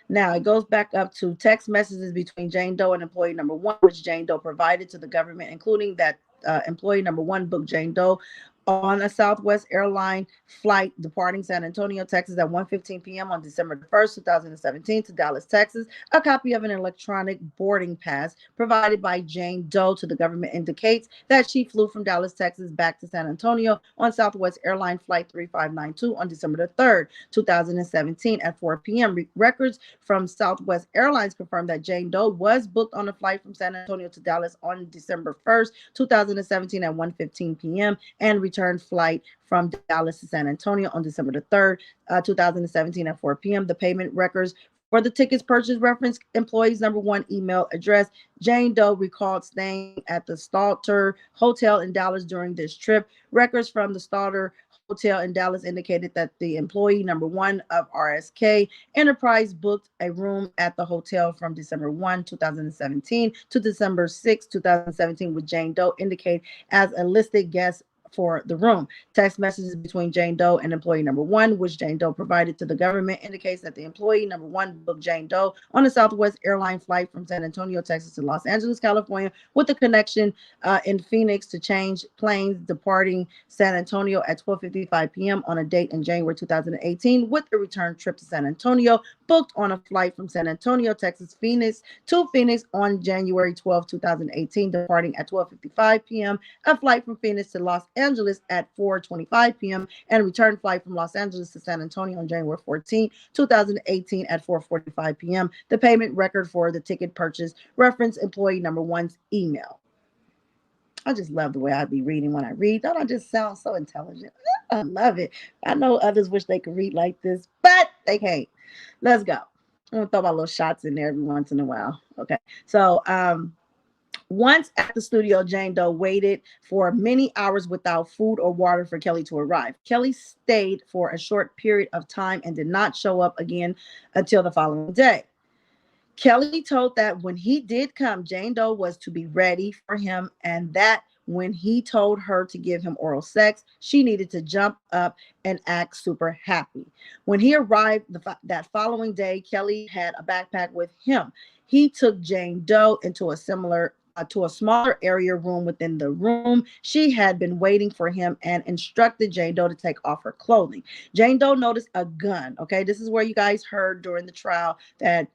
Now, it goes back up to text messages between Jane Doe and employee number one, which Jane Doe provided to the government, including that employee number one booked Jane Doe on a Southwest airline flight departing San Antonio, Texas at 1:15 p.m. on December the 1st, 2017 to Dallas, Texas. A copy of an electronic boarding pass provided by Jane Doe to the government indicates that she flew from Dallas, Texas back to San Antonio on Southwest airline flight 3592 on December the 3rd, 2017 at 4 p.m. Records from Southwest Airlines confirmed that Jane Doe was booked on a flight from San Antonio to Dallas on December 1st, 2017 at 1:15 p.m. and return flight from Dallas to San Antonio on December the 3rd, 2017 at 4 p.m. The payment records for the tickets purchased reference employee's number one email address. Jane Doe recalled staying at the Stalter Hotel in Dallas during this trip. Records from the Stalter Hotel in Dallas indicated that the employee number one of RSK Enterprise booked a room at the hotel from December 1, 2017 to December 6, 2017 with Jane Doe indicated as a listed guest for the room. Text messages between Jane Doe and employee number one, which Jane Doe provided to the government, indicates that the employee number one booked Jane Doe on a Southwest airline flight from San Antonio, Texas to Los Angeles, California, with a connection in Phoenix to change planes departing San Antonio at 12:55 p.m. on a date in January 2018, with a return trip to San Antonio, booked on a flight from San Antonio, Texas, Phoenix to Phoenix on January 12, 2018, departing at 12:55 p.m., a flight from Phoenix to Los Angeles at 4:25 p.m. and a return flight from Los Angeles to San Antonio on January 14, 2018 at 4:45 p.m. The payment record for the ticket purchase reference employee number one's email. I just love the way I be reading when I read. Don't I just sound so intelligent? I love it. I know others wish they could read like this, but they can't. Let's go. I'm gonna throw my little shots in there every once in a while. Okay. So once at the studio, Jane Doe waited for many hours without food or water for Kelly to arrive. Kelly stayed for a short period of time and did not show up again until the following day. Kelly told that when he did come, Jane Doe was to be ready for him, and that when he told her to give him oral sex, she needed to jump up and act super happy. When he arrived that following day, Kelly had a backpack with him. He took Jane Doe into a smaller area room within the room. She had been waiting for him and instructed Jane Doe to take off her clothing. Jane Doe noticed a gun. Okay, this is where you guys heard during the trial that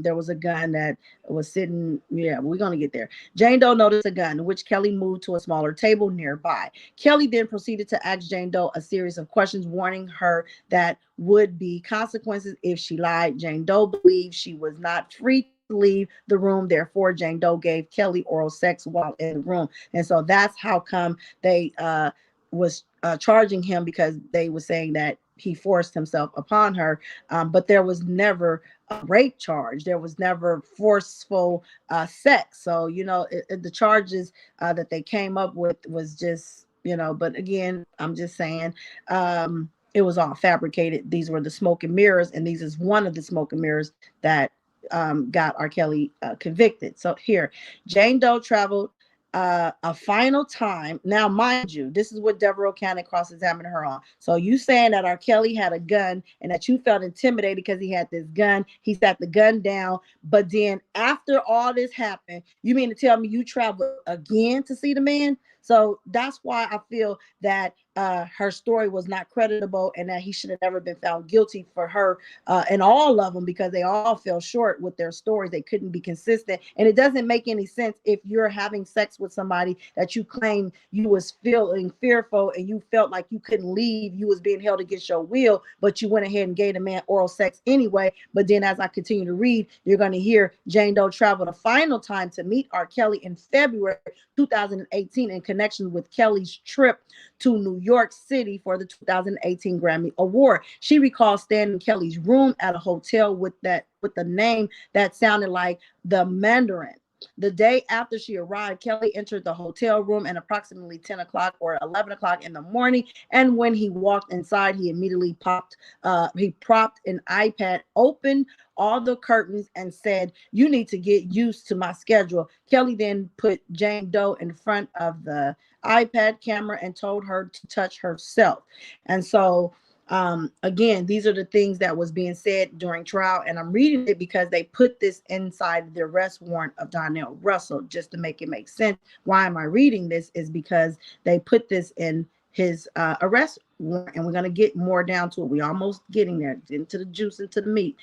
there was a gun that was sitting. Yeah, we're gonna get there. Jane Doe noticed a gun, which Kelly moved to a smaller table nearby. Kelly then proceeded to ask Jane Doe a series of questions, warning her that would be consequences if she lied. Jane Doe believed she was not free leave the room. Therefore, Jane Doe gave Kelly oral sex while in the room. And so that's how come they was charging him, because they were saying that he forced himself upon her. But there was never a rape charge. There was never forceful sex. So, the charges that they came up with was just, but again, I'm just saying, it was all fabricated. These were the smoke and mirrors, and these is one of the smoke and mirrors that got R. Kelly convicted. So here, Jane Doe traveled a final time. Now, mind you, this is what Deborah O'Connor cross-examined her on. So you saying that R. Kelly had a gun and that you felt intimidated because he had this gun. He sat the gun down. But then after all this happened, you mean to tell me you traveled again to see the man? So that's why I feel that her story was not creditable, and that he should have never been found guilty for her and all of them, because they all fell short with their stories. They couldn't be consistent. And it doesn't make any sense if you're having sex with somebody that you claim you was feeling fearful and you felt like you couldn't leave, you was being held against your will, but you went ahead and gave the man oral sex anyway. But then as I continue to read, you're going to hear Jane Doe traveled a final time to meet R. Kelly in February 2018 in connection with Kelly's trip to New York City for the 2018 Grammy Award. She recalls staying in Kelly's room at a hotel with the name that sounded like the Mandarin. The day after she arrived, Kelly entered the hotel room at approximately 10 o'clock or 11 o'clock in the morning. And when he walked inside, he immediately propped an iPad, opened all the curtains, and said, "You need to get used to my schedule." Kelly then put Jane Doe in front of the iPad camera and told her to touch herself. And so again, these are the things that was being said during trial, and I'm reading it because they put this inside the arrest warrant of Donnell Russell, just to make it make sense. Why am I reading this? Is because they put this in his arrest warrant, and we're going to get more down to it. We're almost getting there, into the juice, into the meat.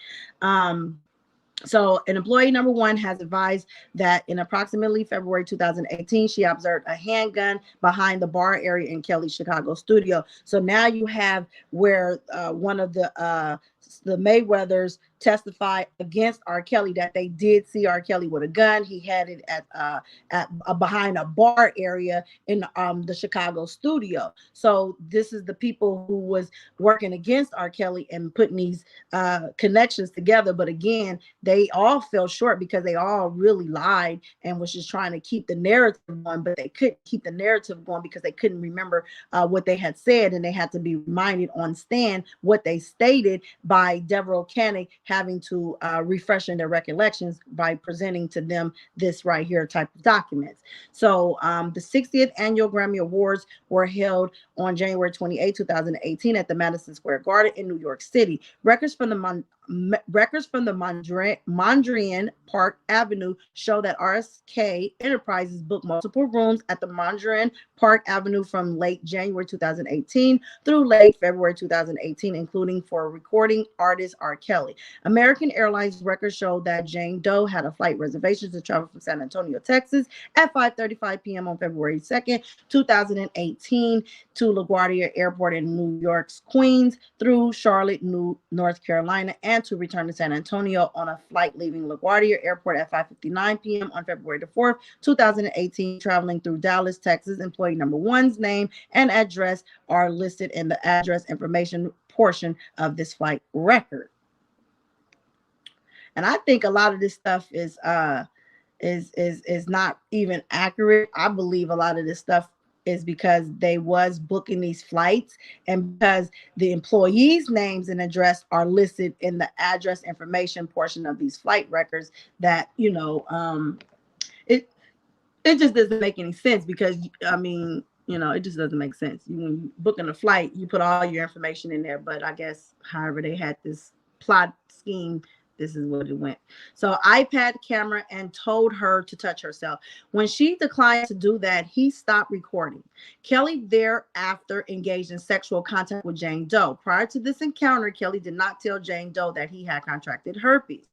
So an employee number one has advised that in approximately February 2018, she observed a handgun behind the bar area in Kelly's Chicago studio. So now you have where one of the Mayweathers testified against R. Kelly that they did see R. Kelly with a gun. He had it at behind a bar area in the Chicago studio. So this is the people who was working against R. Kelly and putting these connections together. But again, they all fell short because they all really lied and was just trying to keep the narrative going, but they couldn't keep the narrative going because they couldn't remember what they had said, and they had to be reminded on stand what they stated by Deverell Canning having to refreshing their recollections by presenting to them this right here type of documents. So the 60th annual Grammy Awards were held on January 28, 2018 at the Madison Square Garden in New York City. Records from the Mondrian Park Avenue show that RSK Enterprises booked multiple rooms at the Mondrian Park Avenue from late January 2018 through late February 2018, including for recording artist R. Kelly. American Airlines records show that Jane Doe had a flight reservation to travel from San Antonio, Texas at 5:35 p.m. on February 2nd, 2018 to LaGuardia Airport in New York's Queens through Charlotte, North Carolina, and to return to San Antonio on a flight leaving LaGuardia Airport at 5:59 p.m. on February the 4th, 2018, traveling through Dallas, Texas. Employee number one's name and address are listed in the address information portion of this flight record. And I think a lot of this stuff is not even accurate. I believe a lot of this stuff is because they was booking these flights, and because the employees' names and address are listed in the address information portion of these flight records, that it just doesn't make any sense, because I mean, it just doesn't make sense. When you booking a flight, you put all your information in there, but I guess however they had this plot scheme, this is what it went. So iPad camera and told her to touch herself. When she declined to do that, he stopped recording. Kelly thereafter engaged in sexual contact with Jane Doe. Prior to this encounter, Kelly did not tell Jane Doe that he had contracted herpes.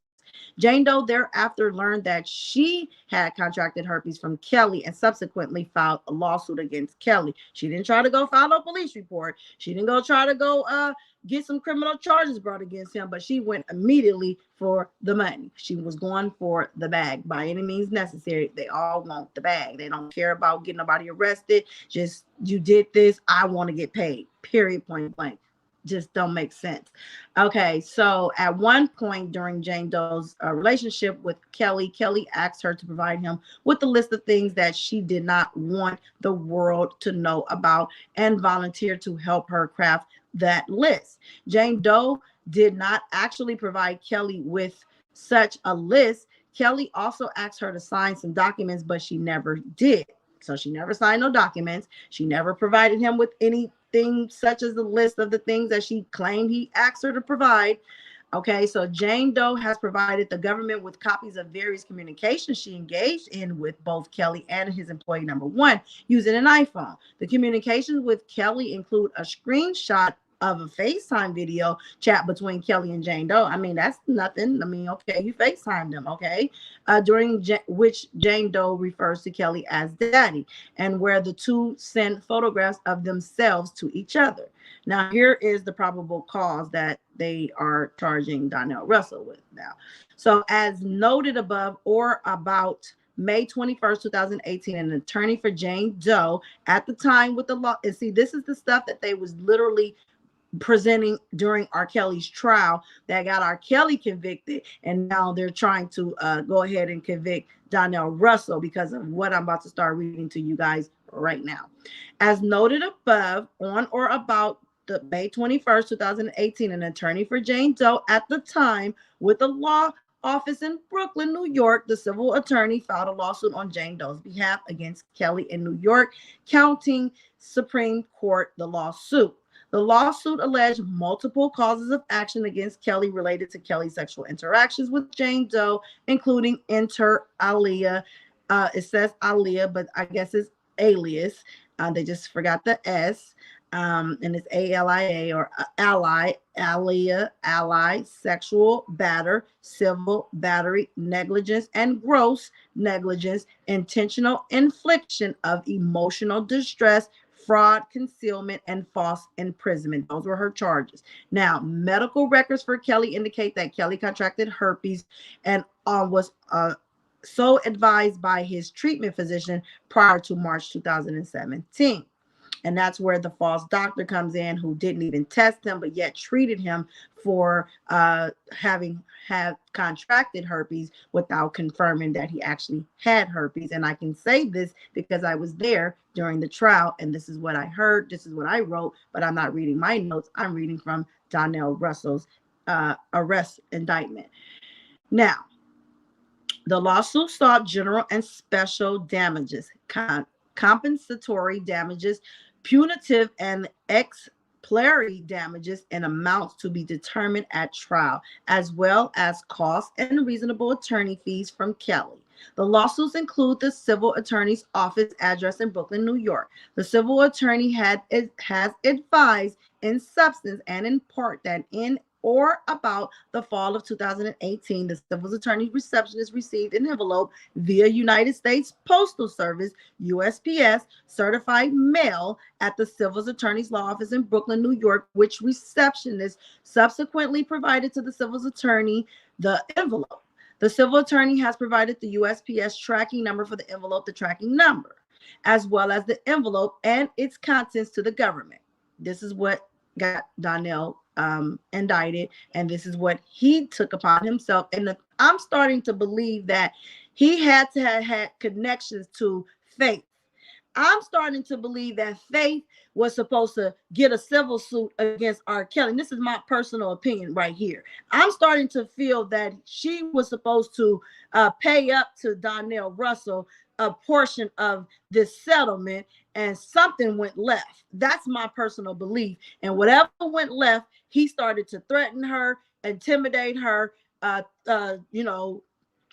Jane Doe thereafter learned that she had contracted herpes from Kelly and subsequently filed a lawsuit against Kelly. She didn't try to go file a police report. She didn't go try to go get some criminal charges brought against him, but she went immediately for the money. She was going for the bag by any means necessary. They all want the bag. They don't care about getting nobody arrested. Just, you did this, I want to get paid. Period, point blank. Just don't make sense. Okay, so at one point during Jane Doe's relationship with Kelly, Kelly asked her to provide him with a list of things that she did not want the world to know about, and volunteered to help her craft that list. Jane Doe did not actually provide Kelly with such a list. Kelly also asked her to sign some documents, but she never did. So she never signed no documents. She never provided him with anything such as the list of the things that she claimed he asked her to provide. Okay, so Jane Doe has provided the government with copies of various communications she engaged in with both Kelly and his employee number one using an iPhone. The communications with Kelly include a screenshot of a FaceTime video chat between Kelly and Jane Doe. I mean, that's nothing. I mean, okay, you FaceTimed them, okay? During which Jane Doe refers to Kelly as daddy, and where the two send photographs of themselves to each other. Now, here is the probable cause that they are charging Donnell Russell with now. So as noted above, or about May 21st, 2018, an attorney for Jane Doe at the time with the law, and see, this is the stuff that they was literally presenting during R. Kelly's trial that got R. Kelly convicted, and now they're trying to go ahead and convict Donnell Russell because of what I'm about to start reading to you guys right now. As noted above, on or about the May 21st, 2018, an attorney for Jane Doe at the time with the law office in Brooklyn, New York, the civil attorney filed a lawsuit on Jane Doe's behalf against Kelly in New York County Supreme Court. The lawsuit alleged multiple causes of action against Kelly related to Kelly's sexual interactions with Jane Doe, including inter alia. It says alia, but I guess it's alias. They just forgot the S. And it's ALIA or ally, sexual batter, civil battery, negligence, and gross negligence, intentional infliction of emotional distress, fraud, concealment, and false imprisonment. Those were her charges. Now, medical records for Kelly indicate that Kelly contracted herpes and was so advised by his treatment physician prior to March 2017. And that's where the false doctor comes in, who didn't even test him, but yet treated him for having contracted herpes without confirming that he actually had herpes. And I can say this because I was there during the trial, and this is what I heard, this is what I wrote, but I'm not reading my notes. I'm reading from Donnell Russell's arrest indictment. Now, the lawsuit sought general and special damages, compensatory damages, punitive and exemplary damages in amounts to be determined at trial, as well as costs and reasonable attorney fees from Kelly. The lawsuits include the civil attorney's office address in Brooklyn, New York. The civil attorney has advised in substance and in part that in or about the fall of 2018, the civil attorney's receptionist received an envelope via United States Postal Service, USPS, certified mail at the civil attorney's law office in Brooklyn, New York, which receptionist subsequently provided to the civil attorney the envelope. The civil attorney has provided the USPS tracking number for the envelope, the tracking number, as well as the envelope and its contents to the government. This is what got Donnell indicted, and this is what he took upon himself. And I'm starting to believe that he had to have had connections to Faith. I'm starting to believe that Faith was supposed to get a civil suit against R. Kelly. And this is my personal opinion right here. I'm starting to feel that she was supposed to pay up to Donnell Russell a portion of this settlement, and something went left. That's my personal belief. And whatever went left, he started to threaten her, intimidate her,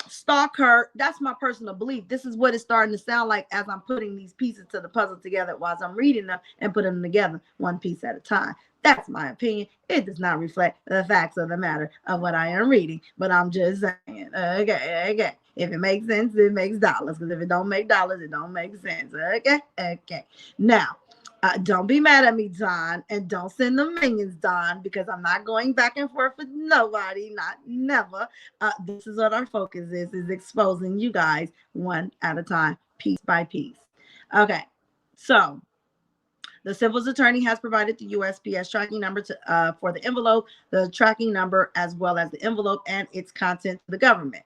stalk her. That's my personal belief. This is what it's starting to sound like as I'm putting these pieces to the puzzle together while I'm reading them and putting them together one piece at a time. That's my opinion. It does not reflect the facts of the matter of what I am reading, but I'm just saying, okay. If it makes sense, it makes dollars. Because if it don't make dollars, it don't make sense. Okay. Now, don't be mad at me, Don, and don't send the minions, Don, because I'm not going back and forth with nobody, not never. This is what our focus is exposing you guys one at a time, piece by piece. Okay, so the civil attorney has provided the USPS tracking number for the envelope, the tracking number, as well as the envelope and its content to the government.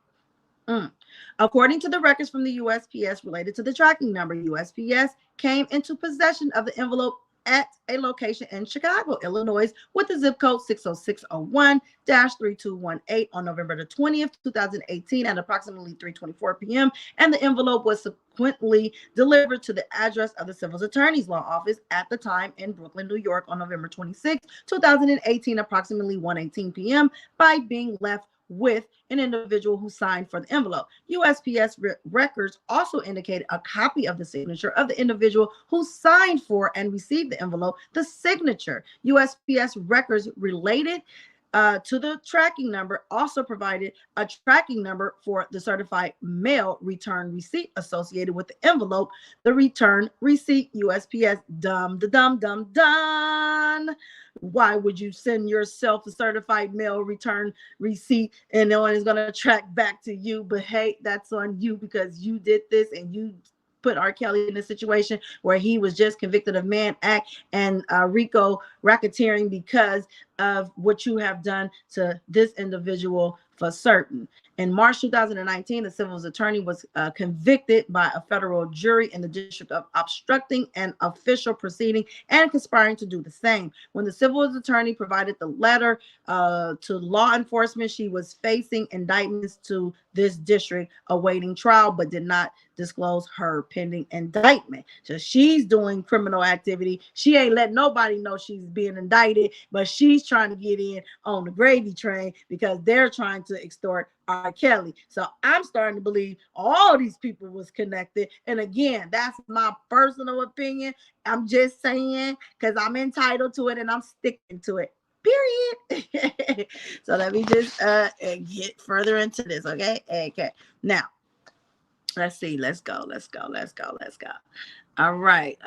According to the records from the USPS related to the tracking number, USPS came into possession of the envelope at a location in Chicago, Illinois, with the zip code 60601-3218 on November the 20th, 2018 at approximately 3:24 p.m. And the envelope was subsequently delivered to the address of the civil attorney's law office at the time in Brooklyn, New York on November 26, 2018, approximately 1:18 p.m. by being left with an individual who signed for the envelope. USPS records also indicated a copy of the signature of the individual who signed for and received the envelope. The signature USPS records related to the tracking number also provided a tracking number for the certified mail return receipt associated with the envelope. The return receipt, USPS, dum. Why would you send yourself a certified mail return receipt and no one is going to track back to you? But hey, that's on you because you did this and you put R. Kelly in a situation where he was just convicted of Mann Act and RICO racketeering because of what you have done to this individual for certain. In March 2019, the civil attorney was convicted by a federal jury in the district of obstructing an official proceeding and conspiring to do the same. When the civil attorney provided the letter to law enforcement, she was facing indictments to this district awaiting trial, but did not disclose her pending indictment. So she's doing criminal activity. She ain't let nobody know she's being indicted, but she's trying to get in on the gravy train because they're trying to extort R. Kelly. So I'm starting to believe all these people was connected. And again, that's my personal opinion. I'm just saying because I'm entitled to it and I'm sticking to it. Period. So let me just get further into this. Okay. Now, let's see. Let's go. All right.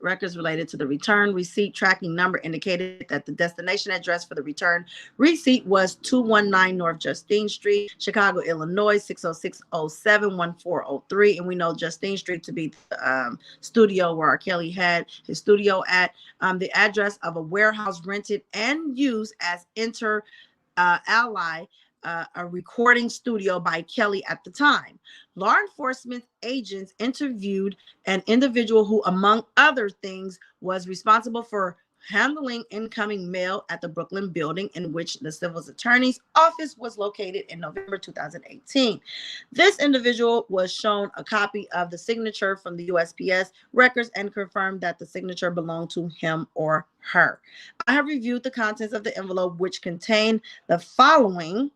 Records related to the return receipt tracking number indicated that the destination address for the return receipt was 219 North Justine Street, Chicago, Illinois, 60607-1403. And we know Justine Street to be the studio where R. Kelly had his studio at. The address of a warehouse rented and used as Ally, a recording studio by Kelly at the time. Law enforcement agents interviewed an individual who, among other things, was responsible for handling incoming mail at the Brooklyn building in which the civil attorney's office was located in November 2018. This individual was shown a copy of the signature from the USPS records and confirmed that the signature belonged to him or her. I have reviewed the contents of the envelope, which contained the following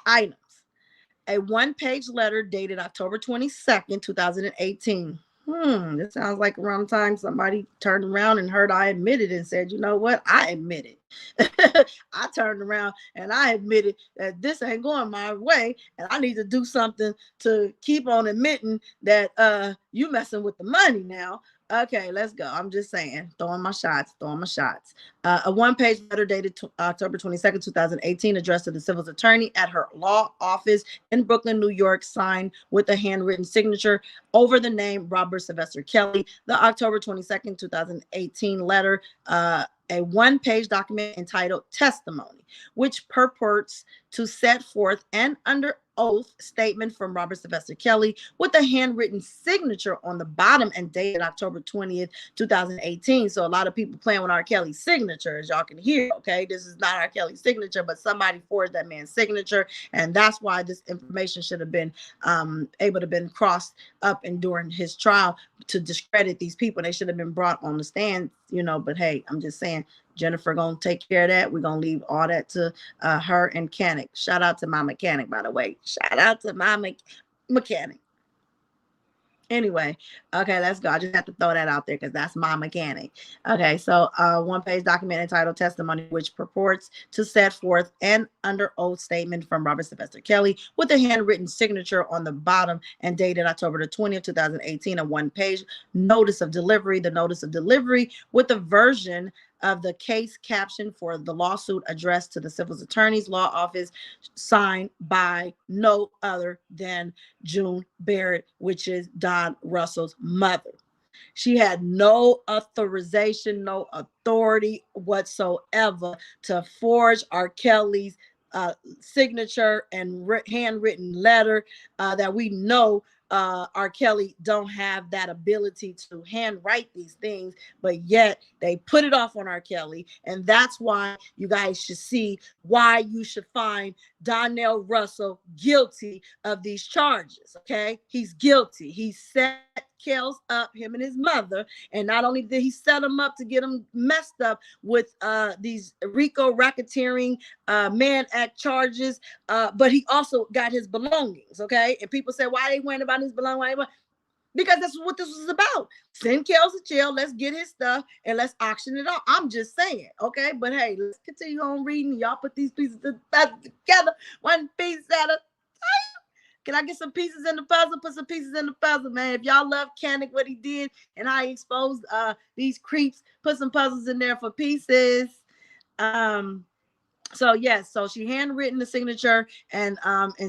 items. A one-page letter dated October 22nd, 2018. This sounds like around the time somebody turned around and heard I admitted and said, you know what? I admitted. I turned around and I admitted that this ain't going my way and I need to do something to keep on admitting that you messing with the money now. Okay, let's go. I'm just saying, throwing my shots. A one-page letter dated October 22nd, 2018, addressed to the civil attorney at her law office in Brooklyn, New York, signed with a handwritten signature over the name Robert Sylvester Kelly. The October 22nd, 2018 letter, a one-page document entitled Testimony, which purports to set forth an under oath statement from Robert Sylvester Kelly with a handwritten signature on the bottom and dated October 20th, 2018. So a lot of people playing with R. Kelly's signature, as y'all can hear, okay? This is not R. Kelly's signature, but somebody forged that man's signature, and that's why this information should have been able to have been crossed up and during his trial to discredit these people. They should have been brought on the stand, but hey, I'm just saying, Jennifer gonna take care of that. We're gonna leave all that to her and Mechanic. Shout out to my mechanic, by the way. Shout out to my mechanic. Anyway, okay, let's go. I just have to throw that out there because that's my mechanic. Okay, so one-page document entitled Testimony, which purports to set forth an under oath statement from Robert Sylvester Kelly with a handwritten signature on the bottom and dated October the 20th, 2018, a one-page notice of delivery. The notice of delivery with the version of the case caption for the lawsuit addressed to the civil attorney's law office, signed by no other than June Barrett, which is Don Russell's mother. She had no authorization, no authority whatsoever to forge R. Kelly's signature and handwritten letter that we know R. Kelly don't have that ability to handwrite these things, but yet they put it off on R. Kelly. And that's why you guys should see why you should find Donnell Russell guilty of these charges. Okay, he's guilty. He set Kels up, him and his mother, and not only did he set them up to get them messed up with these RICO racketeering Mann Act charges, but he also got his belongings. Okay, and people say, why they worrying about his belongings? Because that's what this was about. Send Kels to jail, let's get his stuff and let's auction it off. I'm just saying, okay, but hey, let's continue on reading. Y'all put these pieces together, one piece at a time. Can I get some pieces in the puzzle? Put some pieces in the puzzle, man. If y'all love Canic, what he did, and how he exposed these creeps, put some puzzles in there for Piecez. So yes, so she handwritten the signature and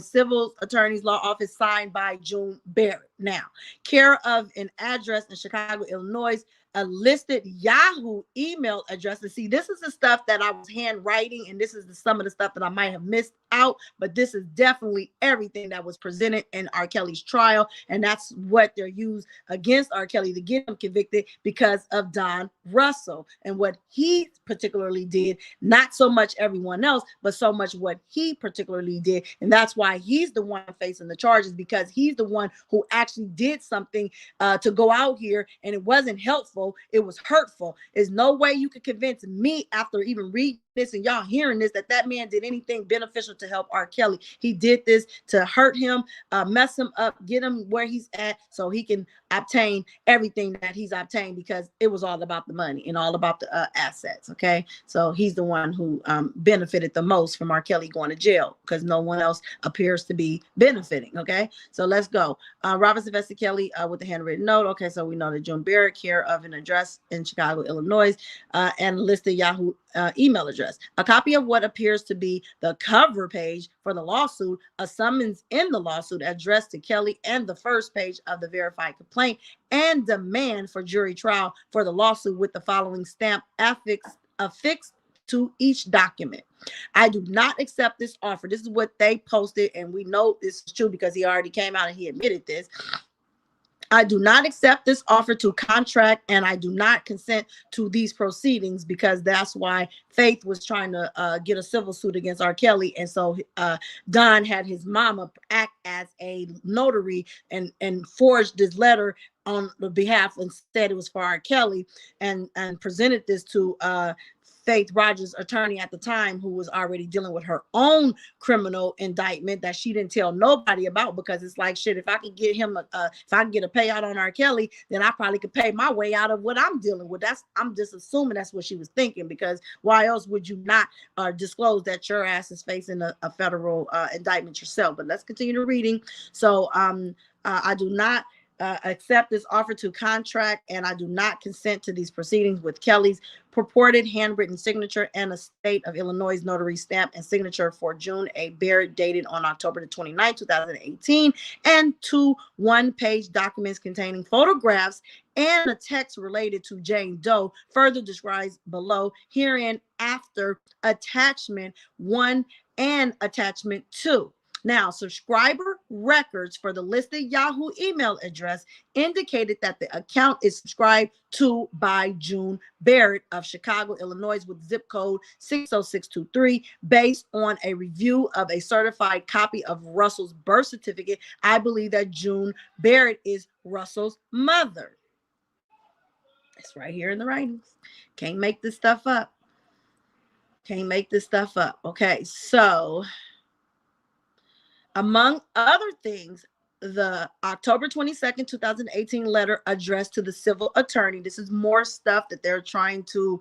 civil attorney's law office signed by June Barrett. Now, care of an address in Chicago, Illinois, a listed Yahoo email address. And see, this is the stuff that I was handwriting, and this is some of the stuff that I might have missed out, but this is definitely everything that was presented in R. Kelly's trial, and that's what they're used against R. Kelly to get him convicted because of Don Russell and what he particularly did, not so much everyone else, but so much what he particularly did. And that's why he's the one facing the charges, because he's the one who actually did something to go out here, and it wasn't helpful. It was hurtful. There's no way you could convince me, after even reading this and y'all hearing this, that man did anything beneficial to help R. Kelly. He did this to hurt him, mess him up, get him where he's at so he can obtain everything that he's obtained, because it was all about the money and all about the assets. Okay, so he's the one who benefited the most from R. Kelly going to jail, because no one else appears to be benefiting. Okay, so let's go. Roberts invested Kelly with a handwritten note. Okay, so we know that June Barrett, care of an address in Chicago, Illinois, and listed Yahoo email address. A copy of what appears to be the cover page for the lawsuit, a summons in the lawsuit addressed to Kelly, and the first page of the verified complaint and demand for jury trial for the lawsuit, with the following stamp affixed to each document. I do not accept this offer. This is what they posted, and we know this is true because he already came out and he admitted this. I do not accept this offer to contract, and I do not consent to these proceedings, because that's why Faith was trying to get a civil suit against R. Kelly. And so Don had his mama act as a notary and forged this letter on the behalf, and said it was for R. Kelly, and presented this to Faith Rogers' attorney at the time, who was already dealing with her own criminal indictment that she didn't tell nobody about, because it's like, shit, if I could get him if I can get a payout on R. Kelly, then I probably could pay my way out of what I'm dealing with. I'm just assuming that's what she was thinking, because why else would you not disclose that your ass is facing a federal indictment yourself? But let's continue reading. So I do not accept this offer to contract, and I do not consent to these proceedings with Kelly's purported handwritten signature and a state of Illinois notary stamp and signature for June A. Barrett, dated on October the 29th, 2018, and 2 one-page documents containing photographs and a text related to Jane Doe, further described below, herein after attachment 1 and attachment 2. Now, subscriber records for the listed Yahoo email address indicated that the account is subscribed to by June Barrett of Chicago, Illinois, with zip code 60623, based on a review of a certified copy of Russell's birth certificate. I believe that June Barrett is Russell's mother. It's right here in the writings. Can't make this stuff up. Can't make this stuff up. Okay, so among other things, the October 22nd, 2018 letter addressed to the civil attorney. This is more stuff that they're trying to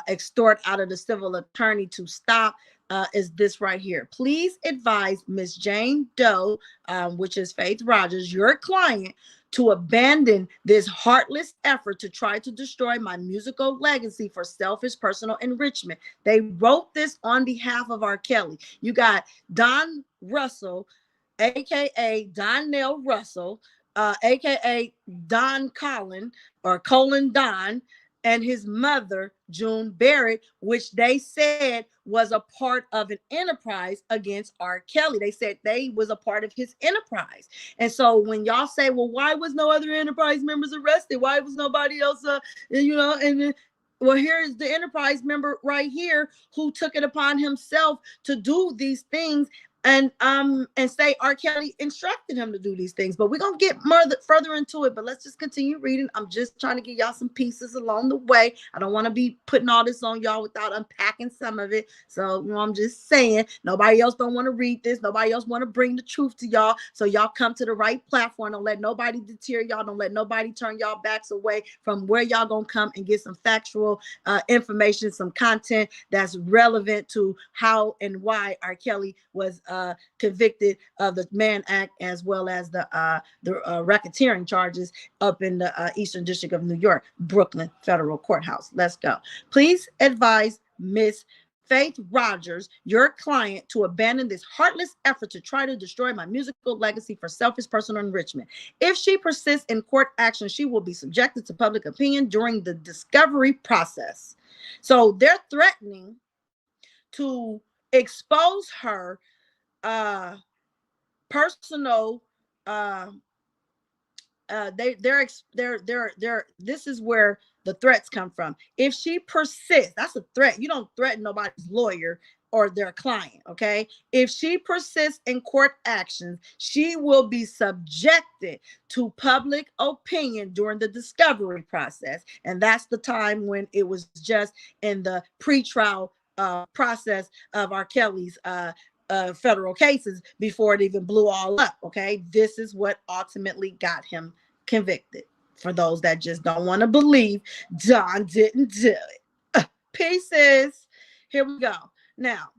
extort out of the civil attorney to stop. Is this right here? Please advise Miss Jane Doe, which is Faith Rogers, your client, to abandon this heartless effort to try to destroy my musical legacy for selfish personal enrichment. They wrote this on behalf of R. Kelly. You got Don Russell, aka Donnell Russell, aka Don Colin, or Colin Don, and his mother, June Barrett, which they said was a part of an enterprise against R. Kelly. They said they was a part of his enterprise. And so when y'all say, well, why was no other enterprise members arrested? Why was nobody else, well, here's the enterprise member right here who took it upon himself to do these things, and say R. Kelly instructed him to do these things. But we're gonna get further into it, but let's just continue reading. I'm just trying to give y'all some pieces along the way. I don't want to be putting all this on y'all without unpacking some of it. So I'm just saying, nobody else don't want to read this, nobody else want to bring the truth to y'all, so y'all come to the right platform. Don't let nobody deter y'all, don't let nobody turn y'all backs away from where y'all gonna come and get some factual information, some content that's relevant to how and why R. Kelly was convicted of the Mann Act, as well as the racketeering charges up in the Eastern District of New York, Brooklyn Federal Courthouse. Let's go. Please advise Miss Faith Rogers, your client, to abandon this heartless effort to try to destroy my musical legacy for selfish personal enrichment. If she persists in court action, she will be subjected to public opinion during the discovery process. So they're threatening to expose her personal they're this is where the threats come from. If she persists, that's a threat. You don't threaten nobody's lawyer or their client, okay? If she persists in court actions, she will be subjected to public opinion during the discovery process. And that's the time when it was just in the pretrial process of R. Kelly's federal cases before it even blew all up, okay? This is what ultimately got him convicted. For those that just don't want to believe Don didn't do it. Pieces. Here we go. Now,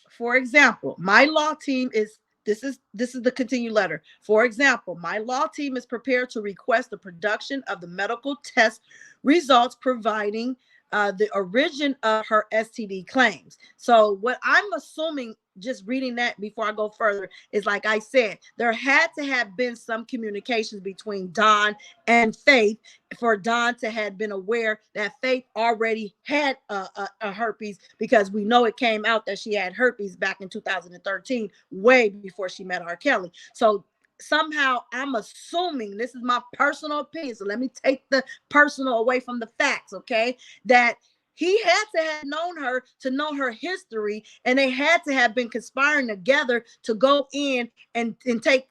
for example, my law team is this is the continued letter. For example, my law team is prepared to request the production of the medical test results providing the origin of her STD claims. So what I'm assuming, just reading that before I go further, is like I said, there had to have been some communications between Don and Faith for Don to have been aware that Faith already had a herpes, because we know it came out that she had herpes back in 2013, way before she met R. Kelly. So somehow I'm assuming, this is my personal opinion, so let me take the personal away from the facts, okay, that he had to have known her to know her history, and they had to have been conspiring together to go in and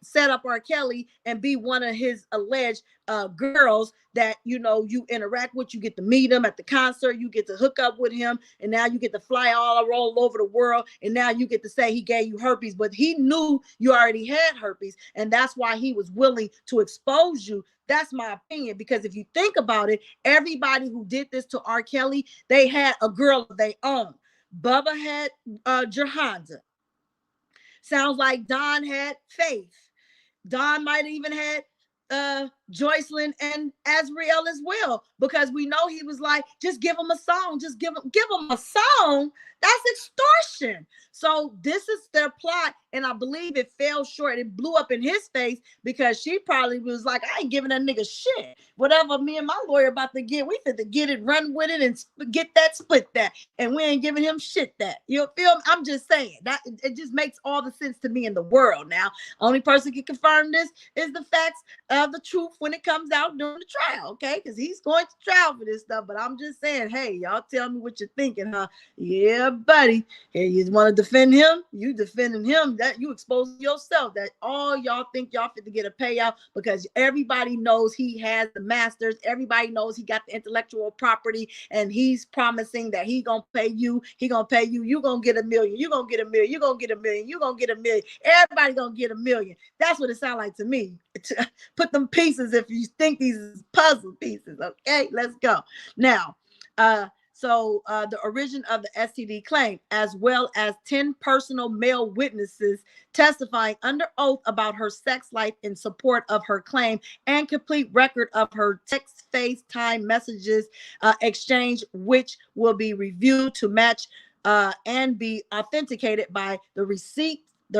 set up R. Kelly and be one of his alleged girls that, you know, you interact with. You get to meet him at the concert, you get to hook up with him, and now you get to fly all over the world, and now you get to say he gave you herpes, but he knew you already had herpes, and that's why he was willing to expose you. That's my opinion, because if you think about it, everybody who did this to R. Kelly, they had a girl of their own. Bubba had Jahanda. Sounds like Don had Faith. Don might have even had Joycelyn and Azriel as well, because we know he was like, just give him a song, just give him a song. That's extortion. So this is their plot, and I believe it fell short. It blew up in his face because she probably was like, I ain't giving that nigga shit. Whatever me and my lawyer about to get, we fit to get it, run with it, and get that, split that, and we ain't giving him shit that. You feel me? I'm just saying that it just makes all the sense to me in the world. Now, only person can confirm this is the facts of the truth when it comes out during the trial, okay? Because he's going to trial for this stuff. But I'm just saying, hey, y'all tell me what you're thinking, huh? Yeah, buddy. Hey, you want to defend him? You defending him? That you exposing yourself. That all y'all think y'all fit to get a payout, because everybody knows he has the masters. Everybody knows he got the intellectual property, and he's promising that he gonna pay you. He gonna pay you. You gonna get $1 million. You gonna get $1 million. You gonna get $1 million. You gonna get $1 million. Everybody gonna get $1 million. That's what it sounds like to me. Put them pieces if you think these is puzzle pieces. Okay, let's go. Now, so the origin of the STD claim, as well as 10 personal male witnesses testifying under oath about her sex life in support of her claim, and complete record of her text, FaceTime messages exchange, which will be reviewed to match and be authenticated by the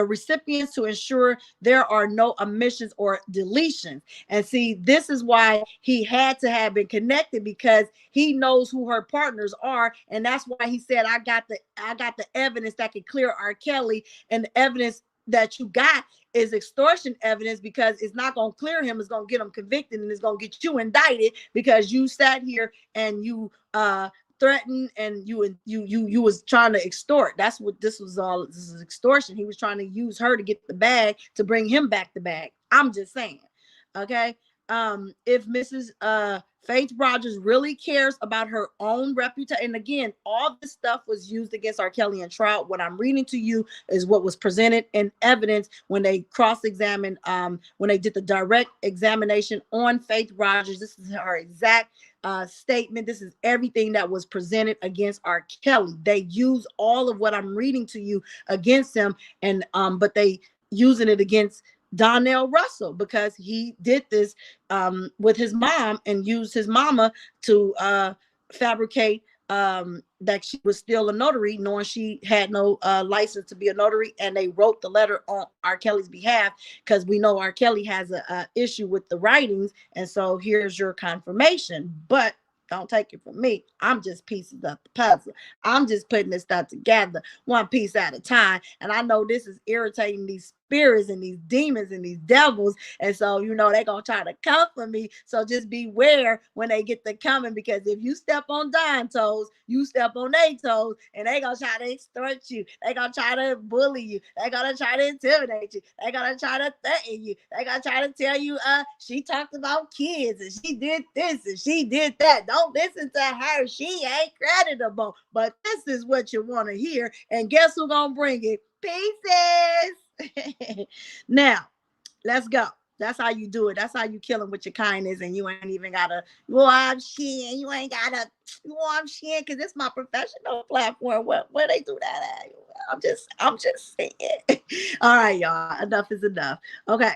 recipients to ensure there are no omissions or deletions. And see, this is why he had to have been connected, because he knows who her partners are, and that's why he said, I got the evidence that can clear R. Kelly, and the evidence that you got is extortion evidence, because it's not going to clear him. It's going to get him convicted, and it's going to get you indicted because you sat here and you threatened, and you was trying to extort. That's what this was all. This is extortion. He was trying to use her to get the bag to bring him back the bag. I'm just saying. Okay. If Mrs. Faith Rogers really cares about her own reputation, and again, all this stuff was used against R. Kelly in trial. What I'm reading to you is what was presented in evidence when they cross-examined, when they did the direct examination on Faith Rogers. This is her exact statement. This is everything that was presented against R. Kelly. They use all of what I'm reading to you against him, and but they using it against Donnell Russell, because he did this with his mom and used his mama to fabricate that she was still a notary, knowing she had no license to be a notary. And they wrote the letter on R. Kelly's behalf, because we know R. Kelly has a issue with the writings. And so here's your confirmation. But don't take it from me. I'm just pieces of the puzzle. I'm just putting this stuff together, one piece at a time. And I know this is irritating these spirits and these demons and these devils. And so, you know, they're going to try to come for me. So just beware when they get to coming, because if you step on Don toes, you step on their toes, and they going to try to extort you. They going to try to bully you. They going to try to intimidate you. They going to try to threaten you. They going to try to tell you, she talked about kids and she did this and she did that. Don't listen to her. She ain't creditable. But this is what you want to hear. And guess who's going to bring it? Piecez. Now, let's go. That's how you do it. That's how you kill them with your kindness, and you ain't even gotta I'm shit. You ain't gotta I'm shit, because it's my professional platform. Where they do that at? I'm just saying. All right, y'all. Enough is enough. Okay.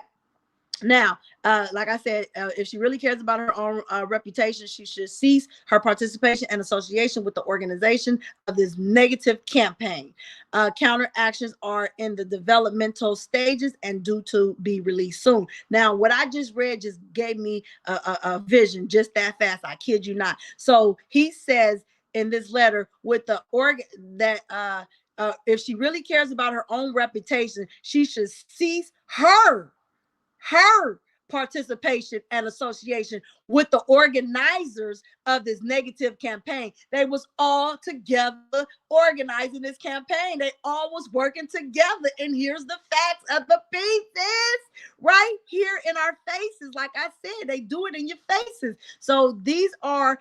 Now, like I said, if she really cares about her own reputation, she should cease her participation and association with the organization of this negative campaign. Counter actions are in the developmental stages and due to be released soon. Now, what I just read just gave me a vision just that fast. I kid you not. So he says in this letter with the if she really cares about her own reputation, she should cease her participation and association with the organizers of this negative campaign. They was all together organizing this campaign. They all was working together. And here's the facts of the pieces right here in our faces. Like I said, they do it in your faces. So these are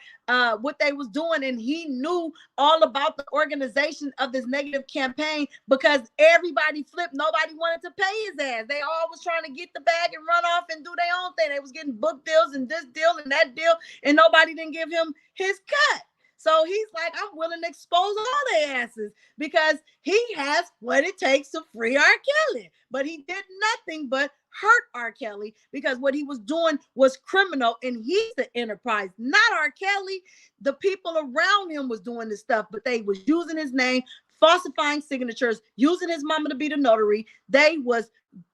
what they was doing. And he knew all about the organization of this negative campaign because everybody flipped. Nobody wanted to pay his ass. They all was trying to get the bag and run off and do their own thing. They was getting book deals and this deal and that deal, and nobody didn't give him his cut. So he's like, I'm willing to expose all their asses because he has what it takes to free R. Kelly. But he did nothing but hurt R. Kelly because what he was doing was criminal, and he's the enterprise, not R. Kelly. The people around him was doing this stuff, but they was using his name, falsifying signatures, using his mama to be the notary. They was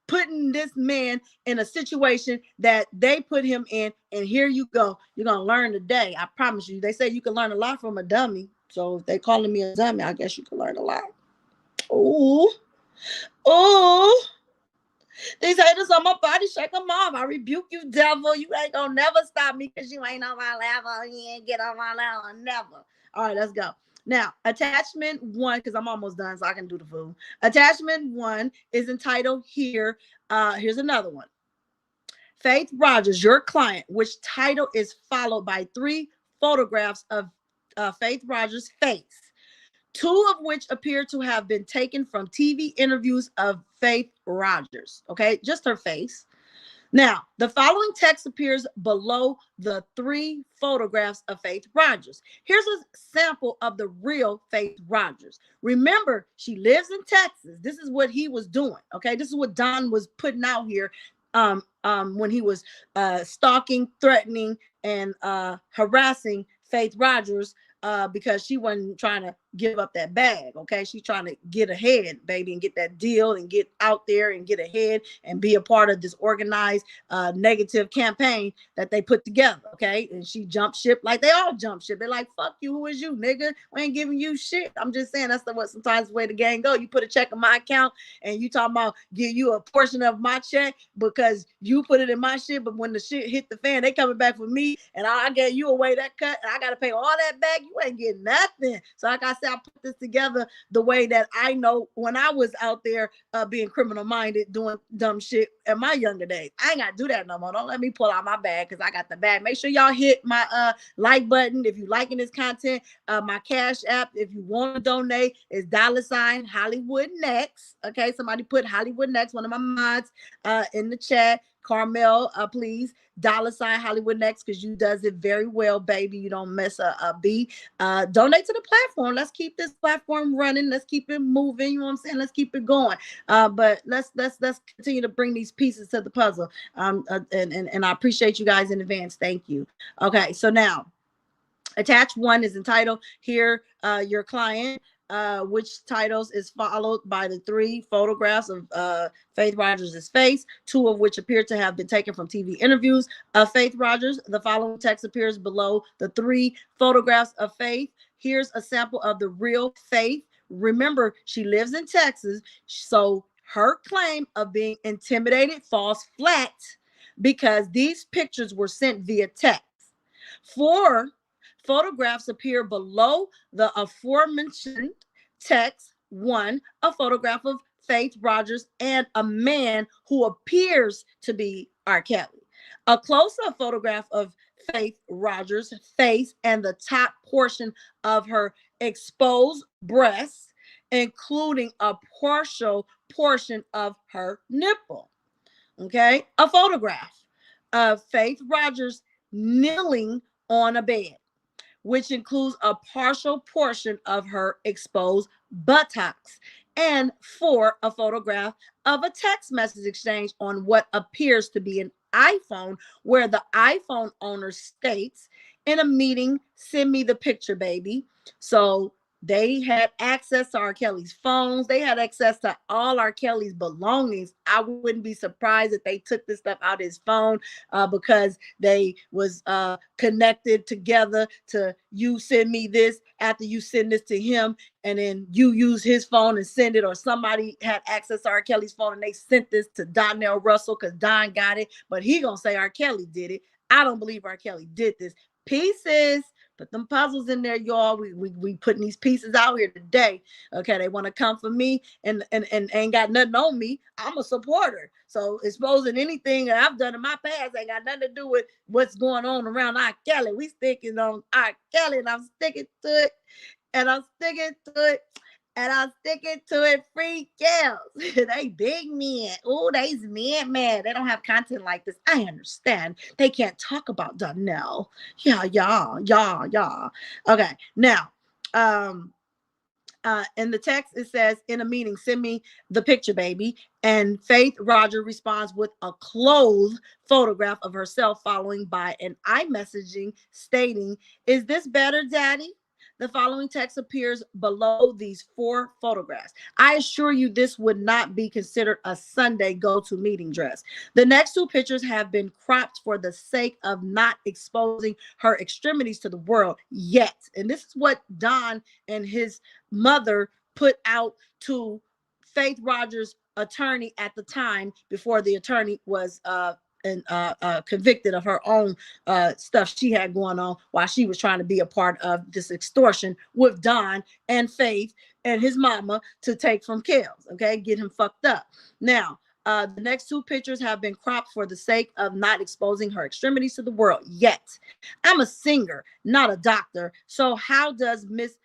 putting this man in a situation that they put him in, and here you go. You're gonna learn today. I promise you. They say you can learn a lot from a dummy. So if they calling me a dummy, I guess you can learn a lot. Oh, these haters on my body, shake them off. I rebuke you, devil. You ain't gonna never stop me because you ain't on my level. You ain't get on my level, never. All right, let's go. Now, attachment 1, because I'm almost done, so I can do the food. Attachment 1 is entitled here. Here's another one. Faith Rogers, your client, which title is followed by 3 photographs of Faith Rogers' face, 2 of which appear to have been taken from TV interviews of Faith Rogers. Okay, just her face. Now, the following text appears below the 3 photographs of Faith Rogers. Here's a sample of the real Faith Rogers. Remember, she lives in Texas. This is what he was doing. Okay, this is what Don was putting out here when he was stalking, threatening, and harassing Faith Rogers because she wasn't trying to give up that bag. Okay, she's trying to get ahead, baby, and get that deal and get out there and get ahead and be a part of this organized negative campaign that they put together. Okay, and she jumped ship like they all jump ship. They're like, fuck you, who is you, nigga? We ain't giving you shit. I'm just saying that's what sometimes the way the game go. You put a check in my account and you talking about give you a portion of my check because you put it in my shit, but when the shit hit the fan, they coming back for me, and I gave you away that cut, and I gotta pay all that back. You ain't getting nothing. So like I said, I put this together the way that I know when I was out there being criminal minded, doing dumb shit in my younger days. I ain't gotta do that no more. Don't let me pull out my bag because I got the bag. Make sure y'all hit my like button if you liking this content. My Cash App, if you want to donate, is $ Hollywood Next. Okay, somebody put Hollywood Next, one of my mods in the chat. Carmel, please, $ Hollywood Next, because you does it very well, baby. You don't miss a beat. Donate to the platform. Let's keep this platform running. Let's keep it moving. You know what I'm saying? Let's keep it going. But let's continue to bring these pieces to the puzzle. And I appreciate you guys in advance. Thank you. Okay, so now attached 1 is entitled here, your client, which titles is followed by the 3 photographs of Faith Rogers' face, 2 of which appear to have been taken from TV interviews of Faith Rogers. The following text appears below the 3 photographs of Faith. Here's a sample of the real Faith. Remember, she lives in Texas, so her claim of being intimidated falls flat because these pictures were sent via text. 4 photographs appear below the aforementioned text. 1, a photograph of Faith Rogers and a man who appears to be R. Kelly. A close-up photograph of Faith Rogers' face and the top portion of her exposed breasts, including a partial portion of her nipple. Okay, a photograph of Faith Rogers kneeling on a bed, which includes a partial portion of her exposed buttocks. And 4, a photograph of a text message exchange on what appears to be an iPhone, where the iPhone owner states, in a meeting, send me the picture, baby. So they had access to R. Kelly's phones. They had access to all R. Kelly's belongings. I wouldn't be surprised if they took this stuff out of his phone because they was connected together to, you send me this after you send this to him, and then you use his phone and send it, or somebody had access to R. Kelly's phone and they sent this to Donnell Russell because Don got it, but he gonna say R. Kelly did it. I don't believe R. Kelly did this. Piecez. Put them puzzles in there, y'all. We putting these pieces out here today. Okay, they want to come for me and ain't got nothing on me. I'm a supporter. So exposing anything that I've done in my past ain't got nothing to do with what's going on around R. Kelly. We sticking on R. Kelly, and I'm sticking to it. And I'm sticking to it. And I'm sticking to it. Free girls. They big men. Oh, they's men. They don't have content like this. I understand. They can't talk about Donnell. Yeah. Okay. Now, in the text, it says, in a meeting, send me the picture, baby. And Faith Roger responds with a clothed photograph of herself, following by an iMessaging stating, is this better, daddy? The following text appears below these 4 photographs. I assure you this would not be considered a Sunday go-to meeting dress. The next 2 pictures have been cropped for the sake of not exposing her extremities to the world yet. And this is what Don and his mother put out to Faith Rogers' attorney at the time, before the attorney was convicted of her own stuff she had going on while she was trying to be a part of this extortion with Don and Faith and his mama to take from Kells, okay, get him fucked up. Now, the next 2 pictures have been cropped for the sake of not exposing her extremities to the world yet. I'm a singer, not a doctor, so how does Miss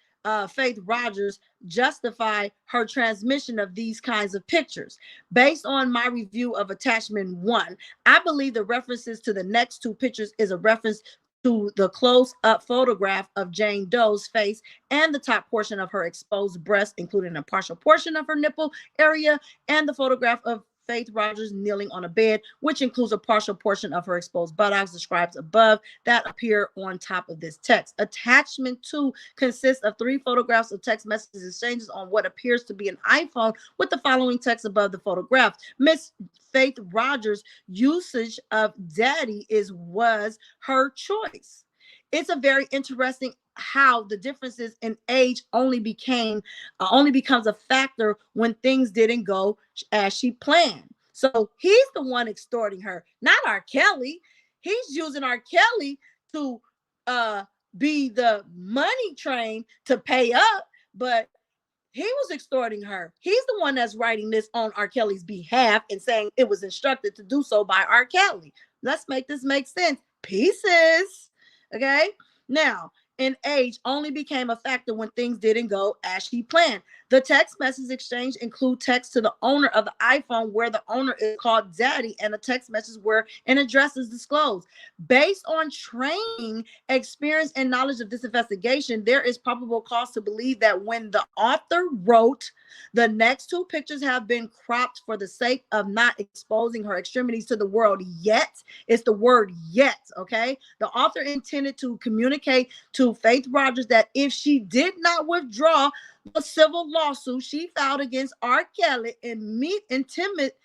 Faith Rogers justify her transmission of these kinds of pictures? Based on my review of attachment 1, I believe the references to the next 2 pictures is a reference to the close-up photograph of Jane Doe's face and the top portion of her exposed breast, including a partial portion of her nipple area, and the photograph of Faith Rogers kneeling on a bed, which includes a partial portion of her exposed buttocks described above that appear on top of this text. Attachment 2 consists of 3 photographs of text messages exchanges on what appears to be an iPhone, with the following text above the photograph. Miss Faith Rogers' usage of daddy was her choice. It's a very interesting how the differences in age only becomes a factor when things didn't go as she planned. So he's the one extorting her, not R. Kelly. He's using R. Kelly to be the money train to pay up, but he was extorting her. He's the one that's writing this on R. Kelly's behalf and saying it was instructed to do so by R. Kelly. Let's make this make sense. Pieces. Okay. Now, in age only became a factor when things didn't go as she planned. The text message exchange include text to the owner of the iPhone where the owner is called daddy, and a text message where an address is disclosed. Based on training, experience, and knowledge of this investigation, there is probable cause to believe that when the author wrote, the next 2 pictures have been cropped for the sake of not exposing her extremities to the world yet. It's the word yet, okay? The author intended to communicate to Faith Rogers that if she did not withdraw the civil lawsuit she filed against R. Kelly and intimate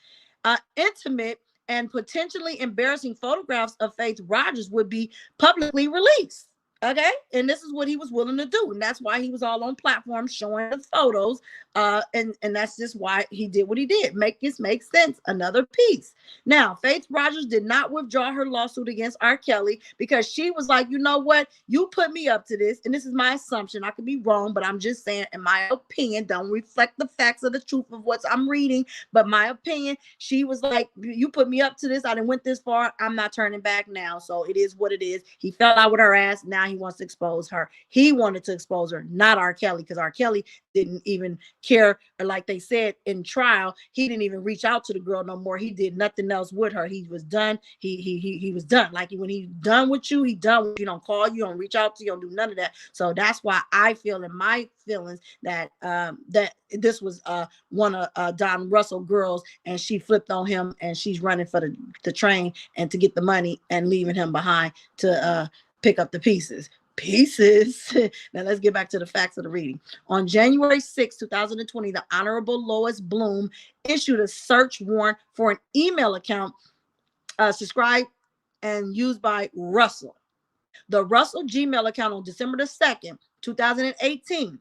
and potentially embarrassing photographs of Faith Rogers would be publicly released. Okay, and this is what he was willing to do, and that's why he was all on platforms showing the photos. And that's just why he did what he did. Make this make sense. Another piece. Now, Faith Rogers did not withdraw her lawsuit against R. Kelly because she was like, you know what, you put me up to this, and this is my assumption. I could be wrong, but I'm just saying, in my opinion, don't reflect the facts of the truth of what I'm reading, but my opinion. She was like, you put me up to this. I didn't went this far. I'm not turning back now. So it is what it is. He fell out with her ass. Now he wants to expose her. He wanted to expose her, not R. Kelly, because R. Kelly didn't even care. Or like they said in trial, he didn't even reach out to the girl no more. He did nothing else with her. He was done. He was done. Like when he's done with you, he done with you. Don't call you, don't reach out to you, don't do none of that. So that's why I feel in my feelings that that this was one of Don Russell girls, and she flipped on him, and she's running for the train and to get the money and leaving him behind to pick up the pieces. Now let's get back to the facts of the reading. On January 6, 2020, the Honorable Lois Bloom issued a search warrant for an email account subscribed and used by Russell. The Russell Gmail account on December the 2nd, 2018,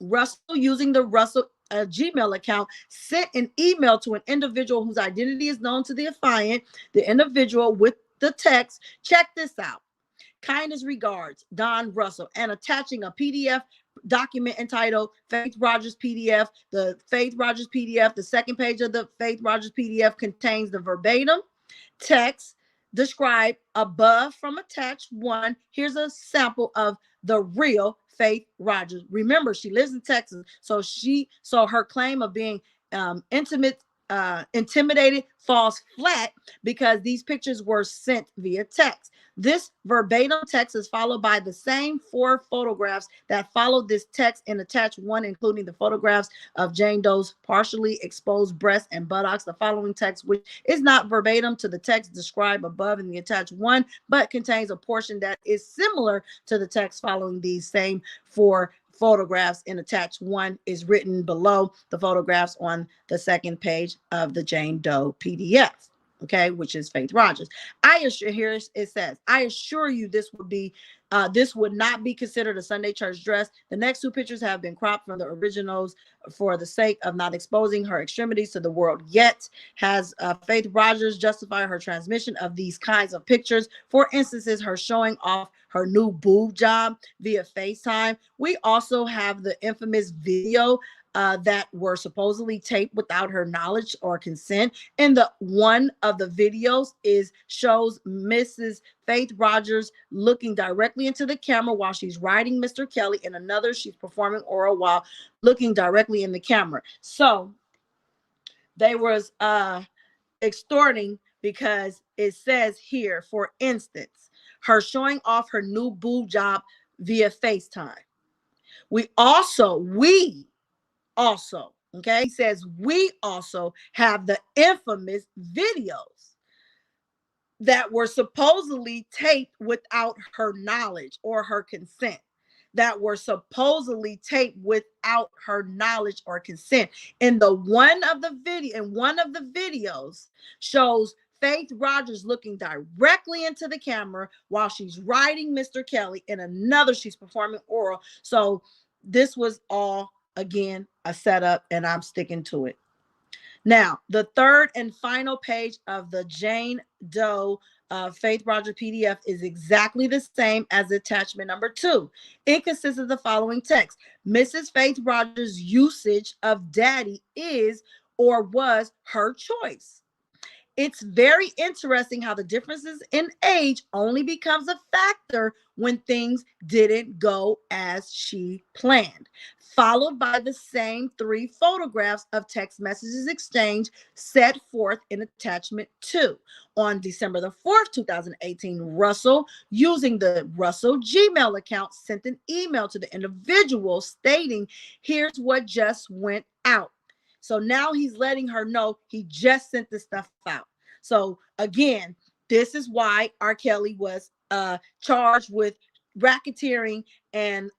Russell, using the Russell Gmail account, sent an email to an individual whose identity is known to the affiant, the individual with the text, check this out. Kindest regards, Don Russell, and attaching a PDF document entitled Faith Rogers PDF. The Faith Rogers PDF, the second page of the Faith Rogers PDF contains the verbatim text described above from attached 1. Here's a sample of the real Faith Rogers. Remember, she lives in Texas, so her claim of being intimidated falls flat because these pictures were sent via text. This verbatim text is followed by the same 4 photographs that followed this text in attached 1, including the photographs of Jane Doe's partially exposed breasts and buttocks. The following text, which is not verbatim to the text described above in the attached 1, but contains a portion that is similar to the text following these same 4 photographs in attached 1, is written below the photographs on the second page of the Jane Doe PDF. Okay, which is Faith Rogers. Here it says, I assure you this would not be considered a Sunday church dress. The next 2 pictures have been cropped from the originals for the sake of not exposing her extremities to the world. Yet has Faith Rogers justified her transmission of these kinds of pictures? For instances, her showing off her new boob job via FaceTime. We also have the infamous video that were supposedly taped without her knowledge or consent. And the one of the videos shows Mrs. Faith Rogers looking directly into the camera while she's riding Mr. Kelly, and another she's performing oral while looking directly in the camera. So they was extorting because it says here, for instance, her showing off her new boob job via FaceTime. We also, okay, he says we also have the infamous videos that were supposedly taped without her knowledge or her consent. And one of the videos shows Faith Rogers looking directly into the camera while she's riding Mr. Kelly, and another she's performing oral. So this was all, again, a setup, and I'm sticking to it. Now, the third and final page of the Jane Doe Faith Rogers PDF is exactly the same as attachment number 2. It consists of the following text. Mrs. Faith Rogers' usage of daddy is or was her choice. It's very interesting how the differences in age only becomes a factor when things didn't go as she planned. Followed by the same 3 photographs of text messages exchanged set forth in attachment 2. On December the 4th, 2018, Russell, using the Russell Gmail account, sent an email to the individual stating, here's what just went out. So now he's letting her know he just sent this stuff out. So again, this is why R. Kelly was charged with racketeering and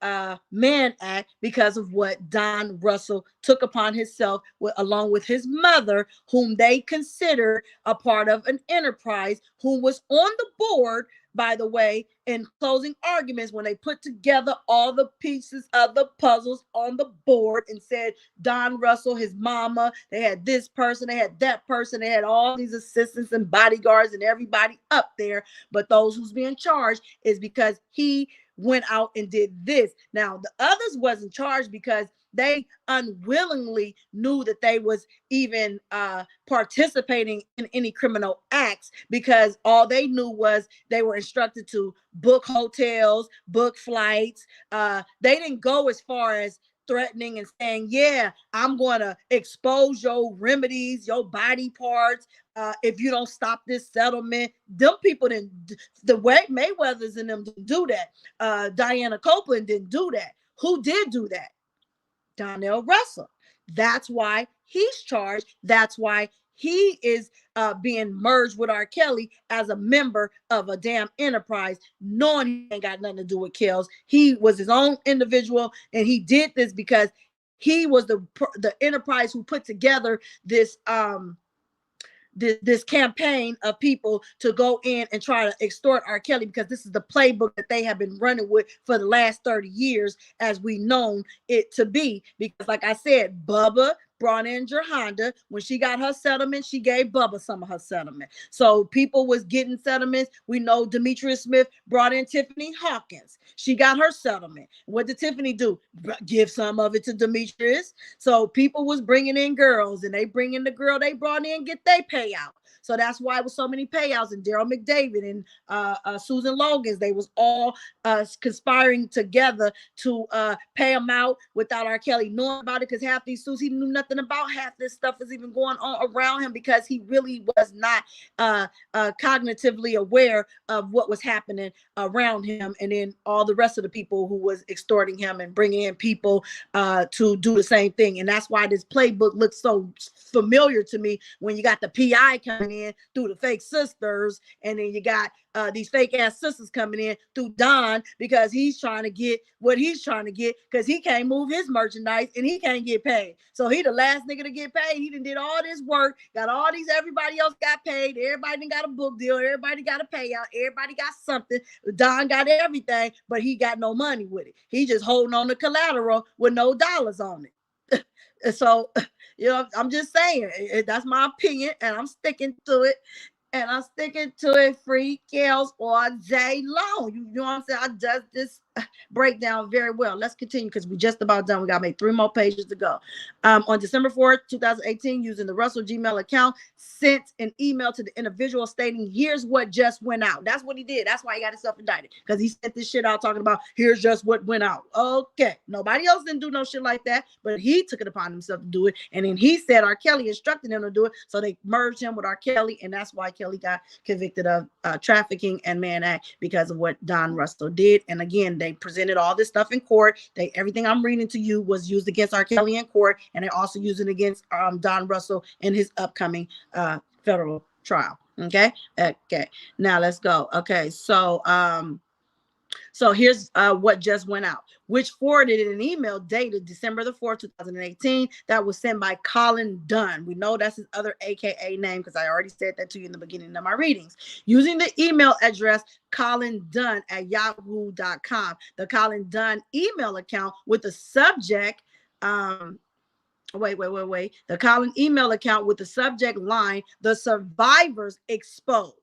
Mann Act, because of what Don Russell took upon himself along with his mother, whom they considered a part of an enterprise, who was on the board by the way, in closing arguments, when they put together all the pieces of the puzzles on the board and said Don Russell, his mama, they had this person, they had that person, they had all these assistants and bodyguards and everybody up there. But those who's being charged is because he went out and did this. Now, the others wasn't charged because they unwillingly knew that they was even participating in any criminal acts, because all they knew was they were instructed to book hotels, book flights. They didn't go as far as threatening and saying, yeah, I'm going to expose your remedies, your body parts, if you don't stop this settlement. Them people didn't, the way Mayweathers and them didn't do that. Diana Copeland didn't do that. Who did do that? Donnell Russell. That's why he's charged. That's why he is being merged with R. Kelly as a member of a damn enterprise, knowing he ain't got nothing to do with kills. He was his own individual, and he did this because he was the enterprise who put together this this campaign of people to go in and try to extort R. Kelly, because this is the playbook that they have been running with for the last 30 years, as we known it to be. Because like I said, Bubba brought in Honda. When she got her settlement, she gave Bubba some of her settlement. So people was getting settlements. We know Demetrius Smith brought in Tiffany Hawkins. She got her settlement. What did Tiffany do? Give some of it to Demetrius. So people was bringing in girls, and they bring in the girl they brought in, get their payout. So that's why it was so many payouts. And Daryl McDavid and Susan Logan's, they was all conspiring together to pay him out without R. Kelly knowing about it, because half these suits, he knew nothing about. Half this stuff is even going on around him because he really was not cognitively aware of what was happening around him. And then all the rest of the people who was extorting him and bringing in people to do the same thing. And that's why this playbook looks so familiar to me when you got the PI coming in through the fake sisters, and then you got these fake ass sisters coming in through Don, because he's trying to get what he's trying to get, because he can't move his merchandise and he can't get paid. So he the last nigga to get paid. He did all this work, got all these, everybody else got paid, everybody got a book deal, everybody got a payout, everybody got something. Don got everything, but he got no money with it. He just holding on to collateral with no dollars on it. So, you know, I'm just saying, that's my opinion, and I'm sticking to it. And I'm sticking to it, free kills all day long. You know what I'm saying? I does this breakdown very well. Let's continue, because we're just about done. We got to make 3 more pages to go. On December 4th, 2018, using the Russell Gmail account, sent an email to the individual stating, here's what just went out. That's what he did. That's why he got himself indicted, because he sent this shit out talking about, here's just what went out. Okay. Nobody else didn't do no shit like that, but he took it upon himself to do it. And then he said R. Kelly instructed him to do it. So they merged him with R. Kelly, and that's why Kelly got convicted of trafficking and Mann Act, because of what Don Russell did. And again, they presented all this stuff in court. Everything I'm reading to you was used against R. Kelly in court, and they also used it against Don Russell in his upcoming federal trial. Okay. Now let's go. Okay. So here's what just went out, which forwarded an email dated December the 4th, 2018, that was sent by Colin Dunn. We know that's his other AKA name, because I already said that to you in the beginning of my readings. Using the email address Colin Dunn at yahoo.com, the Colin Dunn email account with the subject, the Colin email account with the subject line, the survivors exposed.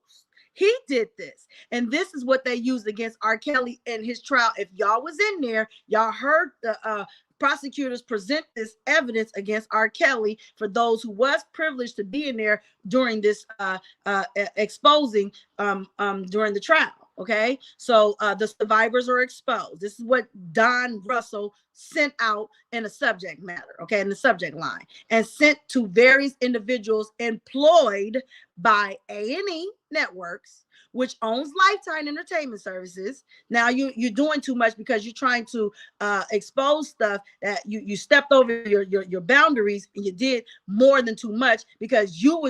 He did this, and this is what they used against R. Kelly in his trial. If y'all was in there, y'all heard the prosecutors present this evidence against R. Kelly for those who was privileged to be in there during this exposing during the trial. Okay, so the survivors are exposed. This is what Don Russell sent out in a subject matter, okay, in the subject line, and sent to various individuals employed by A&E Networks, which owns Lifetime Entertainment Services. Now you're doing too much, because you're trying to expose stuff that you stepped over your boundaries, and you did more than too much, because you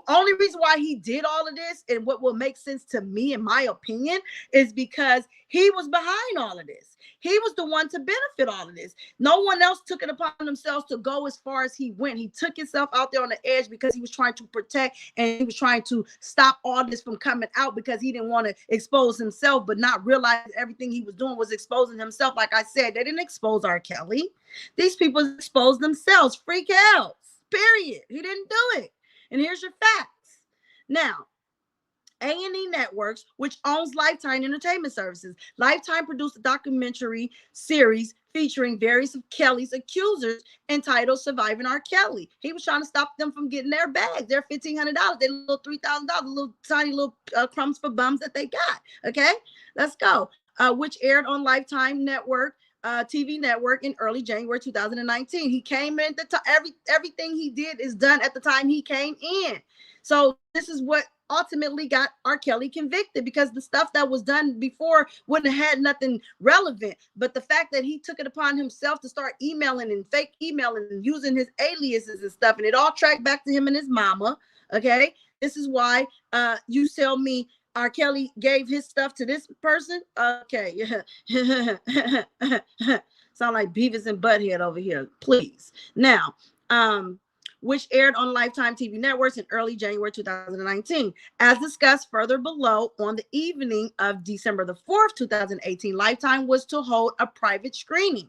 only reason why he did all of this, and what will make sense to me, in my opinion, is because he was behind all of this. He was the one to benefit all of this. No one else took it upon themselves to go as far as he went. He took himself out there on the edge because he was trying to protect and he was trying to stop all this from coming out because he didn't want to expose himself, but not realize everything he was doing was exposing himself. Like I said, they didn't expose R. Kelly. These people exposed themselves. Freak outs. Period. He didn't do it. And here's your facts. Now, A&E Networks, which owns Lifetime Entertainment Services. Lifetime produced a documentary series featuring various of Kelly's accusers entitled Surviving R. Kelly. He was trying to stop them from getting their bags, their $1,500, their little $3,000, little tiny little crumbs for bums that they got. Okay, let's go. Which aired on Lifetime Network. TV network in early January 2019. He came in the everything he did is done at the time he came in. So this is what ultimately got R. Kelly convicted, because the stuff that was done before wouldn't have had nothing relevant. But the fact that he took it upon himself to start emailing and fake emailing and using his aliases and stuff, and it all tracked back to him and his mama. Okay, this is why you tell me R. Kelly gave his stuff to this person. Okay, sound like Beavis and Butthead over here, please. Now, which aired on Lifetime TV networks in early January 2019. As discussed further below, on the evening of December the 4th, 2018, Lifetime was to hold a private screening.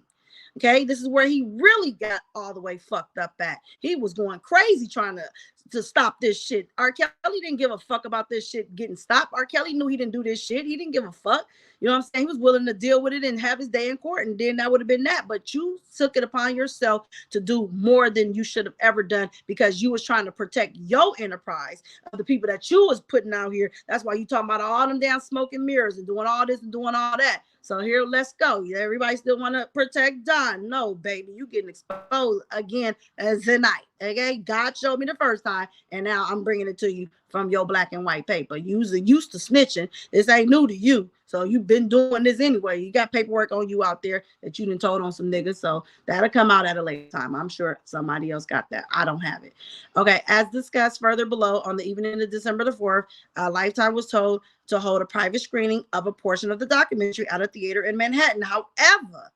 Okay, this is where he really got all the way fucked up at. He was going crazy trying to stop this shit. R. Kelly didn't give a fuck about this shit getting stopped. R. Kelly knew he didn't do this shit. He didn't give a fuck. You know what I'm saying? He was willing to deal with it and have his day in court, and then that would have been that. But you took it upon yourself to do more than you should have ever done, because you was trying to protect your enterprise of the people that you was putting out here. That's why you talking about all them damn smoking mirrors and doing all this and doing all that. So here, let's go. Everybody still want to protect Don. No, baby, you getting exposed again as tonight. Okay, God showed me the first time, and now I'm bringing it to you from your black and white paper. You used to snitching. This ain't new to you. So you've been doing this anyway. You got paperwork on you out there that you done told on some niggas. So that'll come out at a later time. I'm sure somebody else got that. I don't have it. Okay, as discussed further below, on the evening of December the 4th, Lifetime was told to hold a private screening of a portion of the documentary at a theater in Manhattan. However,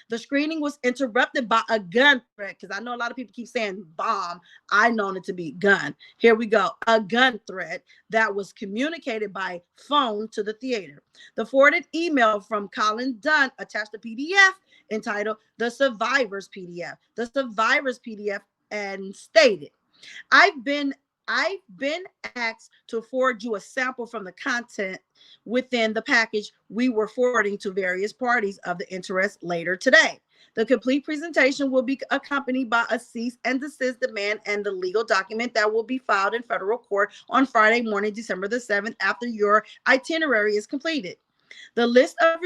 the screening was interrupted by a gun threat, because I know a lot of people keep saying bomb. I known it to be gun. Here we go. A gun threat that was communicated by phone to the theater. The forwarded email from Colin Dunn attached a PDF entitled The Survivors PDF. The Survivors PDF, and stated, I've been asked to forward you a sample from the content within the package we were forwarding to various parties of the interest later today. The complete presentation will be accompanied by a cease and desist demand and the legal document that will be filed in federal court on Friday morning, December the 7th, after your itinerary is completed. The list of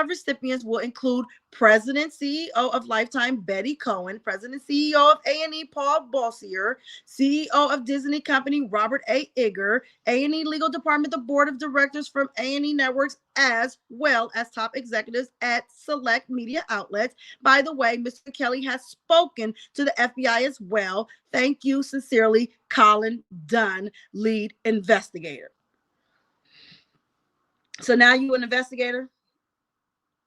recipients will include President CEO of Lifetime Betty Cohen, President CEO of A&E Paul Bossier, CEO of Disney Company Robert A. Iger, A&E Legal Department, the Board of Directors from A&E Networks, as well as top executives at select media outlets. By the way, Mr. Kelly has spoken to the FBI as well. Thank you sincerely, Colin Dunn, lead investigator. So now you an investigator?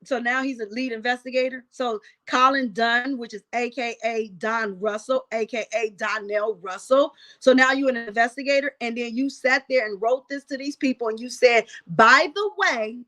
So now he's a lead investigator. So Colin Dunn, which is AKA Don Russell, AKA Donnell Russell. So now you're an investigator, and then you sat there and wrote this to these people, and you said, by the way,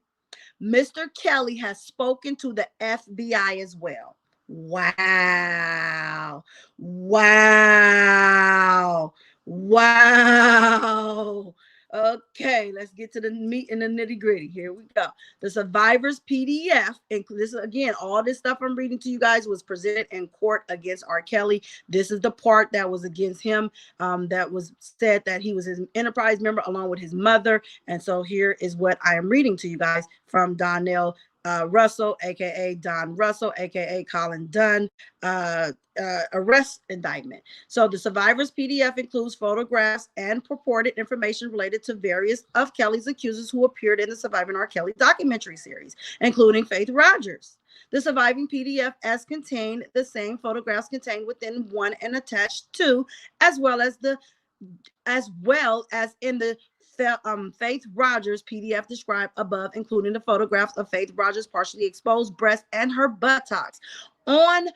Mr. Kelly has spoken to the FBI as well. Wow. Wow. Wow. Okay, let's get to the meat and the nitty gritty. Here we go. The Survivors PDF, and this again, all this stuff I'm reading to you guys was presented in court against R. Kelly. This is the part that was against him, that was said that he was his enterprise member along with his mother. And so here is what I am reading to you guys from Donnell Russell, aka Don Russell, aka Colin Dunn, arrest indictment. So the Survivors PDF includes photographs and purported information related to various of Kelly's accusers who appeared in the Surviving R. Kelly documentary series, including Faith Rogers. The surviving PDF as contained the same photographs contained within one and attached to, as well as in the Faith Rogers PDF described above, including the photographs of Faith Rogers' partially exposed breast and her buttocks. On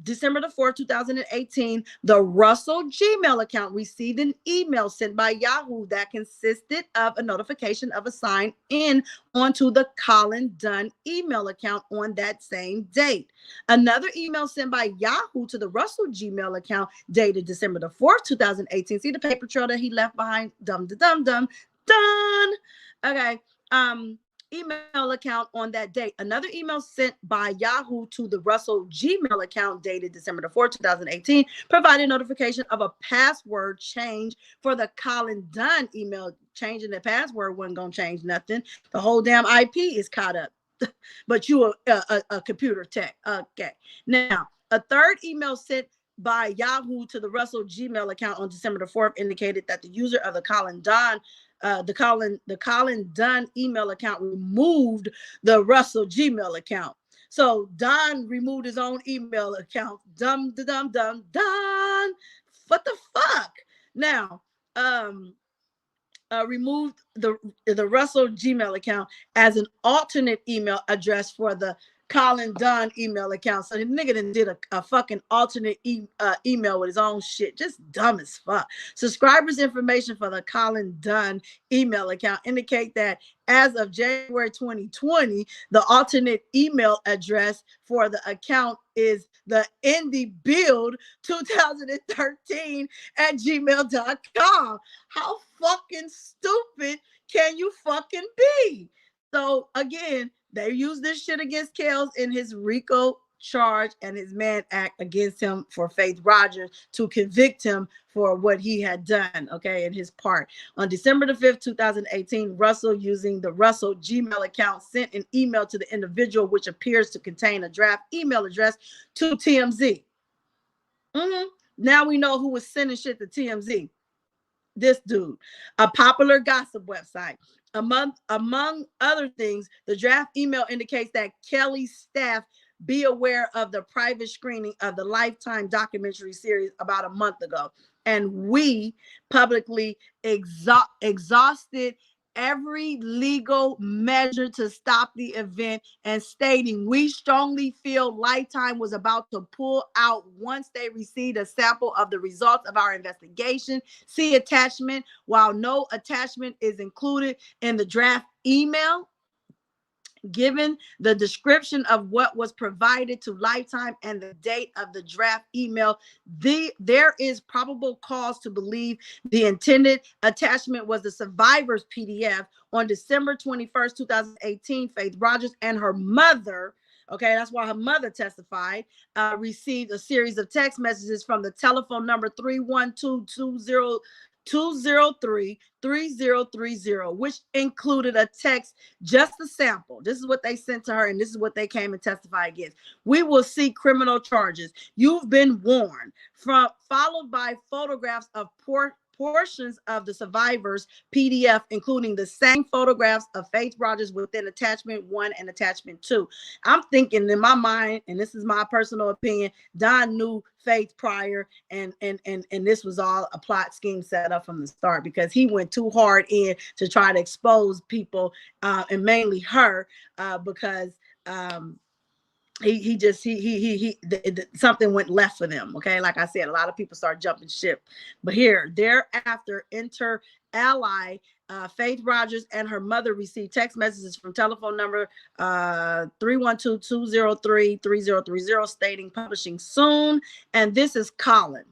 December the 4th, 2018, the Russell Gmail account received an email sent by Yahoo that consisted of a notification of a sign in onto the Colin Dunn email account on that same date. Another email sent by Yahoo to the Russell Gmail account dated December the 4th, 2018. See the paper trail that he left behind? Done. Okay. Email account on that date. Another email sent by Yahoo to the Russell Gmail account dated December the 4th, 2018, provided notification of a password change for the Colin Dunn email. Changing the password wasn't going to change nothing. The whole damn IP is caught up. But you a computer tech. Okay. Now, a third email sent by Yahoo to the Russell Gmail account on December the 4th indicated that the user of the Colin Dunn email account removed the Russell Gmail account. So Don removed his own email account. Done. What the fuck? Now, removed the Russell Gmail account as an alternate email address for the Colin Dunn email account. So the nigga then did a fucking alternate email with his own shit. Just dumb as fuck. Subscribers' information for the Colin Dunn email account indicate that as of January 2020, the alternate email address for the account is the indiebuild2013@gmail.com. How fucking stupid can you fucking be? So again, they used this shit against Kels in his RICO charge and his Mann Act against him for Faith Rogers to convict him for what he had done, okay, in his part. On December the 5th, 2018, Russell, using the Russell Gmail account, sent an email to the individual which appears to contain a draft email address to TMZ. Now we know who was sending shit to TMZ. This dude, a popular gossip website. Among other things, the draft email indicates that Kelly's staff be aware of the private screening of the Lifetime documentary series about a month ago. And we publicly exhausted every legal measure to stop the event, and stating we strongly feel Lifetime was about to pull out once they received a sample of the results of our investigation. See attachment. While no attachment is included in the draft email, given the description of what was provided to Lifetime and the date of the draft email, there is probable cause to believe the intended attachment was the survivor's PDF. On December 21st, 2018, Faith Rogers and her mother, okay, that's why her mother testified, received a series of text messages from the telephone number 312-203-3030, which included a text, just a sample. This is what they sent to her, and this is what they came and testified against. We will see criminal charges. You've been warned. Followed by photographs of portions of the survivors PDF, including the same photographs of Faith Rogers within attachment 1 and attachment 2. I'm thinking in my mind, and this is my personal opinion, Don knew Faith prior, and this was all a plot scheme set up from the start, because he went too hard in to try to expose people, and mainly her, because something went left for them. Okay, like I said, a lot of people start jumping ship, but thereafter, inter ally Faith Rogers and her mother received text messages from telephone number 312-203-3030 stating publishing soon. And this is Colin.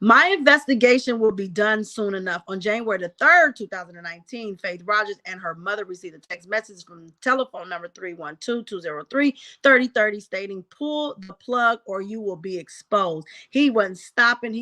My investigation will be done soon enough. On January the 3rd, 2019, Faith Rogers and her mother received a text message from telephone number 312-203-3030 stating, pull the plug or you will be exposed. He wasn't stopping.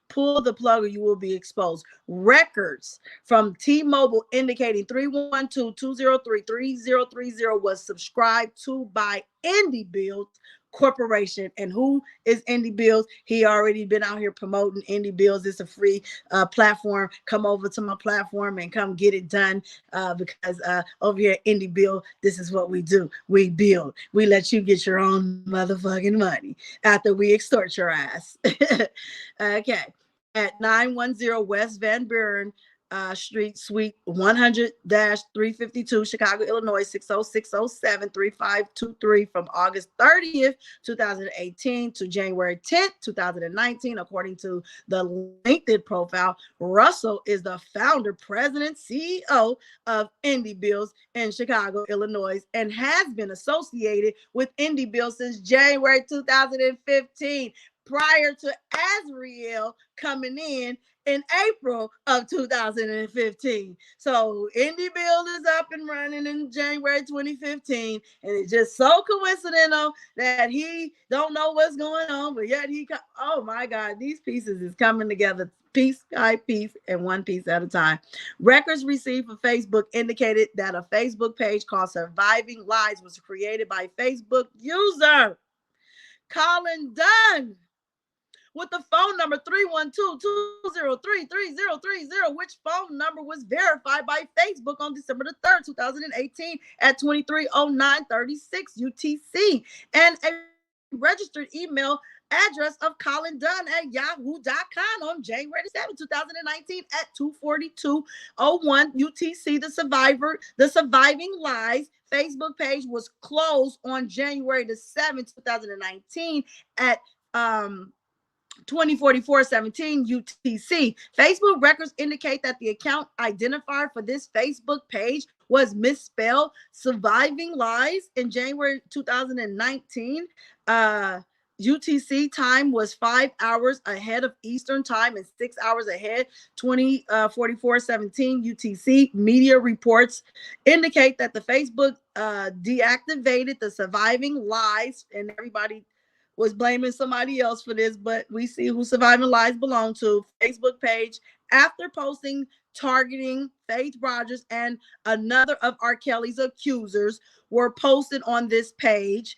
Pull the plug or you will be exposed. Records from T-Mobile indicating 312-203-3030 was subscribed to by IndieBuild Corporation. And who is IndieBuild? He already been out here promoting IndieBuild. It's a free platform. Come over to my platform and come get it done, because over here at IndieBuild, this is what we do. We build. We let you get your own motherfucking money after we extort your ass. Okay. at 910 West Van Buren Street, Suite 100-352, Chicago, Illinois, 60607-3523 from August 30th, 2018 to January 10th, 2019. According to the LinkedIn profile, Russell is the founder, president, CEO of Indie Bills in Chicago, Illinois, and has been associated with Indie Bills since January 2015, prior to Azriel coming in April of 2015. So Indie Build is up and running in January 2015, and it's just so coincidental that he don't know what's going on, but yet oh my God, these pieces is coming together piece by piece and one piece at a time. Records received from Facebook indicated that a Facebook page called Surviving Lies was created by Facebook user Colin Dunn with the phone number 312-203-3030, which phone number was verified by Facebook on December the 3rd, 2018 at 230936 UTC, and a registered email address of Colin Dunn at yahoo.com on January 7, 2019 at 24201 UTC. The Surviving Lies Facebook page was closed on January the 7th, 2019 at 2044-17 UTC. Facebook records indicate that the account identifier for this Facebook page was misspelled Surviving Lies in January 2019. UTC time was 5 hours ahead of Eastern time and 6 hours ahead, 2044-17 UTC. Media reports indicate that the Facebook deactivated the Surviving Lies, and everybody was blaming somebody else for this, but we see who Surviving Lies belong to. Facebook page after posting targeting Faith Rogers and another of R. Kelly's accusers were posted on this page.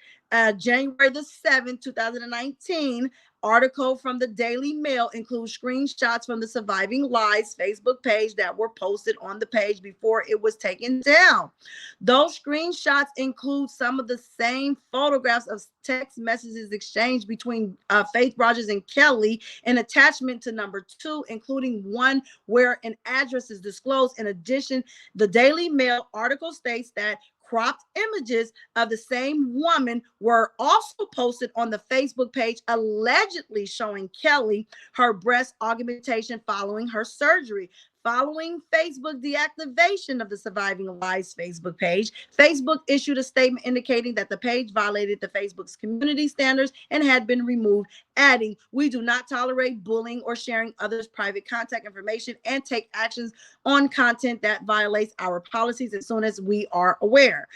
January the 7th, 2019, article from the Daily Mail includes screenshots from the Surviving Lies Facebook page that were posted on the page before it was taken down. Those screenshots include some of the same photographs of text messages exchanged between Faith Rogers and Kelly, an attachment to number 2, including one where an address is disclosed. In addition, the Daily Mail article states that cropped images of the same woman were also posted on the Facebook page, allegedly showing Kelly her breast augmentation following her surgery. Following Facebook deactivation of the Surviving Lies Facebook page, Facebook issued a statement indicating that the page violated the Facebook's community standards and had been removed, adding, "We do not tolerate bullying or sharing others' private contact information and take actions on content that violates our policies as soon as we are aware."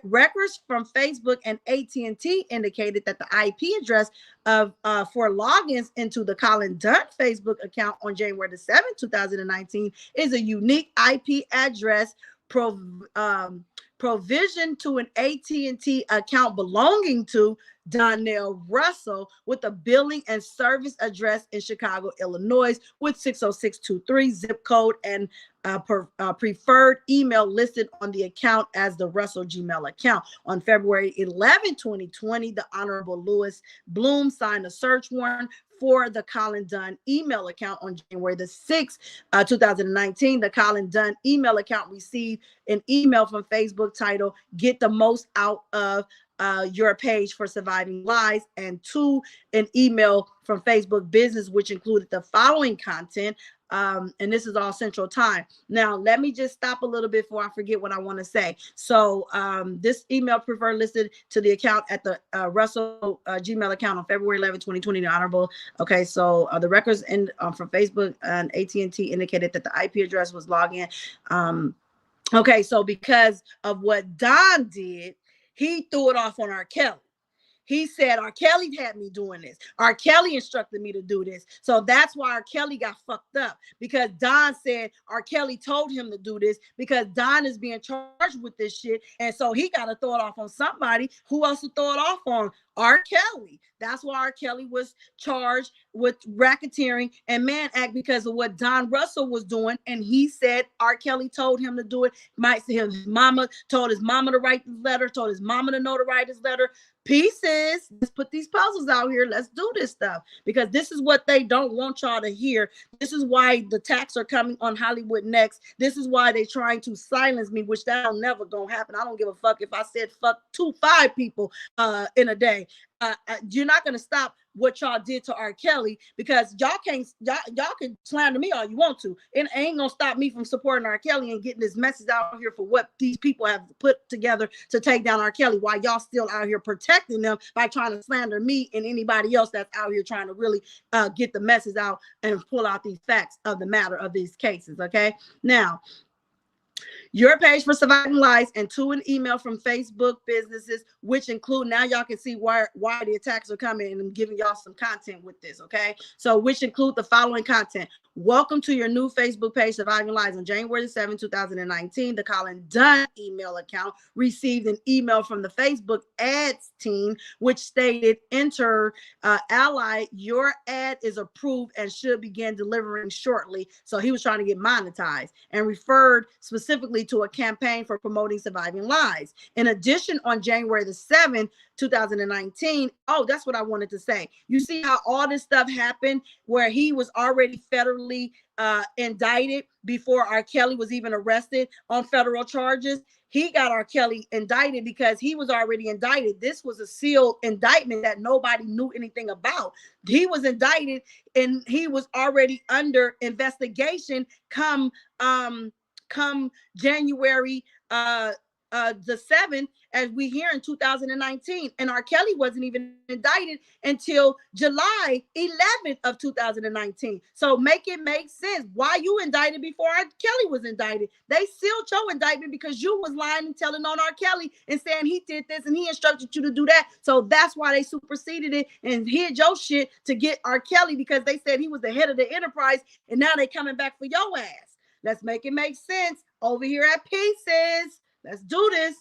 Records from Facebook and AT&T indicated that the IP address of for logins into the Colin Dunn Facebook account on January the 7th, 2019 is a unique IP address provision to an AT&T account belonging to Donnell Russell with a billing and service address in Chicago, Illinois with 60623 zip code and preferred email listed on the account as the Russell Gmail account. On February 11, 2020, the Honorable Louis Bloom signed a search warrant for the Colin Dunn email account. On January the 6th, 2019, the Colin Dunn email account received an email from Facebook titled "Get the Most Out of Your Page for Surviving Lies," and 2, an email from Facebook Business, which included the following content. And this is all Central Time. Now, let me just stop a little bit before I forget what I want to say. So this email preferred listed to the account at the Russell Gmail account on February 11, 2020, the Honorable. Okay, so the records from Facebook and AT&T indicated that the IP address was login. Okay, so because of what Don did, he threw it off on R. Kelly. He said, R. Kelly had me doing this. R. Kelly instructed me to do this. So that's why R. Kelly got fucked up, because Don said R. Kelly told him to do this because Don is being charged with this shit. And so he got to throw it off on somebody. Who else to throw it off on? R. Kelly. That's why R. Kelly was charged with racketeering and Mann Act, because of what Don Russell was doing. And he said R. Kelly told him to do it. His mama told his mama to write this letter, told his mama to know to write this letter. Piecez, let's put these puzzles out here. Let's do this stuff, because this is what they don't want y'all to hear. This is why the attacks are coming on Hollywood Next. This is why they're trying to silence me, which that'll never gonna happen. I don't give a fuck if I said fuck 5 people in a day. You're not gonna stop what y'all did to R. Kelly, because y'all can slander me all you want to. It ain't gonna stop me from supporting R. Kelly and getting this message out here for what these people have put together to take down R. Kelly, while y'all still out here protecting them by trying to slander me and anybody else that's out here trying to really get the message out and pull out these facts of the matter of these cases. Okay, now, your page for surviving lies, and 2, an email from Facebook businesses, which include, now y'all can see why the attacks are coming, and I'm giving y'all some content with this. Okay, so which include the following content. Welcome to your new Facebook page, Surviving Lies. On January 7, 2019, the Colin Dunn email account received an email from the Facebook ads team, which stated, enter ally, your ad is approved and should begin delivering shortly. So he was trying to get monetized, and referred specifically to a campaign for promoting Surviving Lies. In addition, on January the 7th, 2019, oh, that's what I wanted to say. You see how all this stuff happened, where he was already federally indicted before R. Kelly was even arrested on federal charges. He got R. Kelly indicted because he was already indicted. This was a sealed indictment that nobody knew anything about. He was indicted and he was already under investigation come January the 7th, as we hear, in 2019. And R. Kelly wasn't even indicted until July 11th of 2019. So make it make sense. Why you indicted before R. Kelly was indicted? They sealed your indictment because you was lying and telling on R. Kelly and saying he did this and he instructed you to do that. So that's why they superseded it and hid your shit to get R. Kelly, because they said he was the head of the enterprise, and now they coming back for your ass. Let's make it make sense over here at Piecez. Let's do this.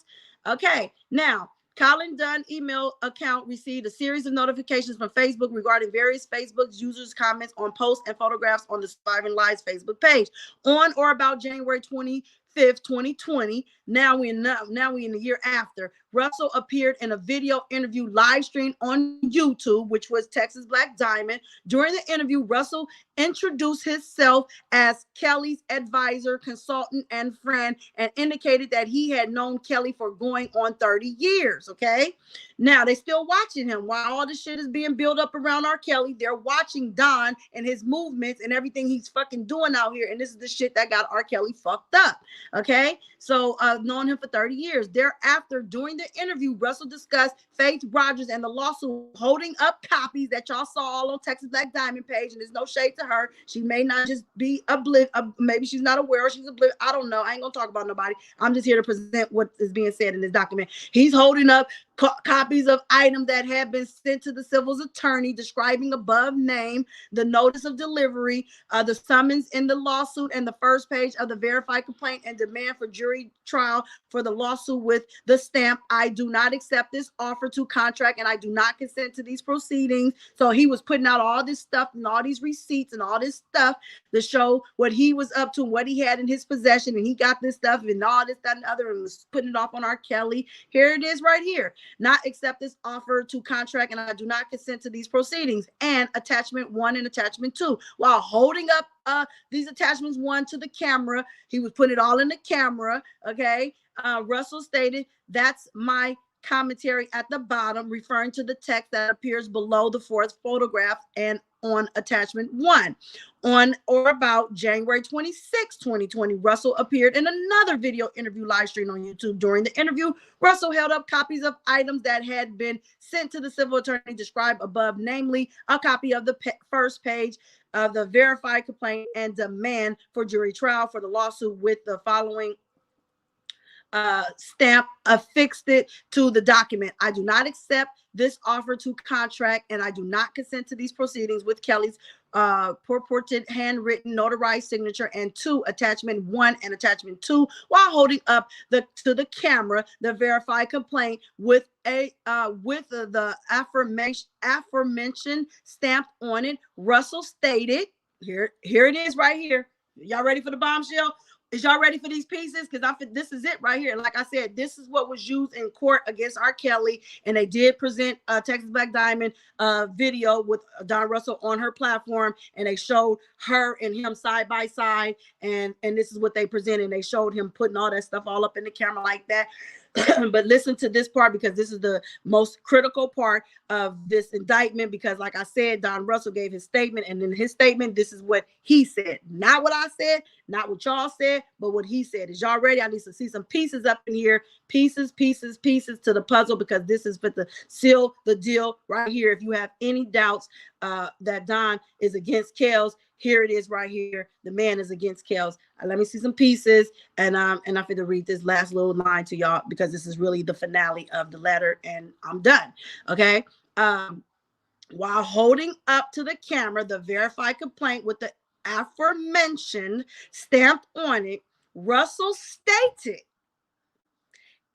Okay, now, Colin Dunn email account received a series of notifications from Facebook regarding various Facebook users' comments on posts and photographs on the Surviving Lies Facebook page. On or about January 25th, 2020, now we in the year after, Russell appeared in a video interview live stream on YouTube, which was Texas Black Diamond. During the interview, Russell introduced himself as Kelly's advisor, consultant, and friend, and indicated that he had known Kelly for going on 30 years. Okay, now they still watching him while all this shit is being built up around R. Kelly. They're watching Don and his movements and everything he's fucking doing out here, and this is the shit that got R. Kelly fucked up. Okay, so known him for 30 years. Thereafter, during the interview, Russell discussed Faith Rogers and the lawsuit, holding up copies that y'all saw all on Texas Black Diamond page. And there's no shade to her. She may not just be maybe she's not aware or she's oblivious. I don't know. I ain't gonna talk about nobody. I'm just here to present what is being said in this document. He's holding up copies of items that have been sent to the civil's attorney, describing above name, the notice of delivery, the summons in the lawsuit, and the first page of the verified complaint and demand for jury trial for the lawsuit with the stamp, I do not accept this offer to contract and I do not consent to these proceedings. So he was putting out all this stuff and all these receipts and all this stuff to show what he was up to and what he had in his possession, and he got this stuff and all this, that, and other, and was putting it off on R. Kelly. Here it is right here. Not accept this offer to contract and I do not consent to these proceedings. And attachment 1 and attachment 2, while holding up these attachments 1 to the camera, he was putting it all in the camera. Okay, Russell stated, that's my commentary at the bottom, referring to the text that appears below the fourth photograph and on attachment 1. On or about January 26, 2020, Russell appeared in another video interview live stream on YouTube. During the interview, Russell held up copies of items that had been sent to the civil attorney described above, namely a copy of the first page of the verified complaint and demand for jury trial for the lawsuit with the following stamp affixed it to the document. I do not accept this offer to contract and I do not consent to these proceedings with Kelly's purported handwritten notarized signature, and 2, attachment 1 and attachment 2, while holding up to the camera the verified complaint with the aforementioned stamp on it. Russell stated, here it is right here. Y'all ready for the bombshell? Is y'all ready for these pieces? Because this is it right here. Like I said, this is what was used in court against R. Kelly, and they did present a Texas Black Diamond video with Don Russell on her platform, and they showed her and him side by side, and this is what they presented. They showed him putting all that stuff all up in the camera like that. But listen to this part, because this is the most critical part of this indictment, because like I said, Don Russell gave his statement, and in his statement, this is what he said. Not what I said, not what y'all said, but what he said. Is y'all ready? I need to see some pieces up in here. Pieces to the puzzle, because this is for the seal the deal right here. If you have any doubts that Don is against Kels, here it is right here. The man is against Kels. Let me see some pieces, and I'm going to read this last little line to y'all, because this is really the finale of the letter, and I'm done. Okay. While holding up to the camera the verified complaint with the aforementioned stamped on it, Russell stated,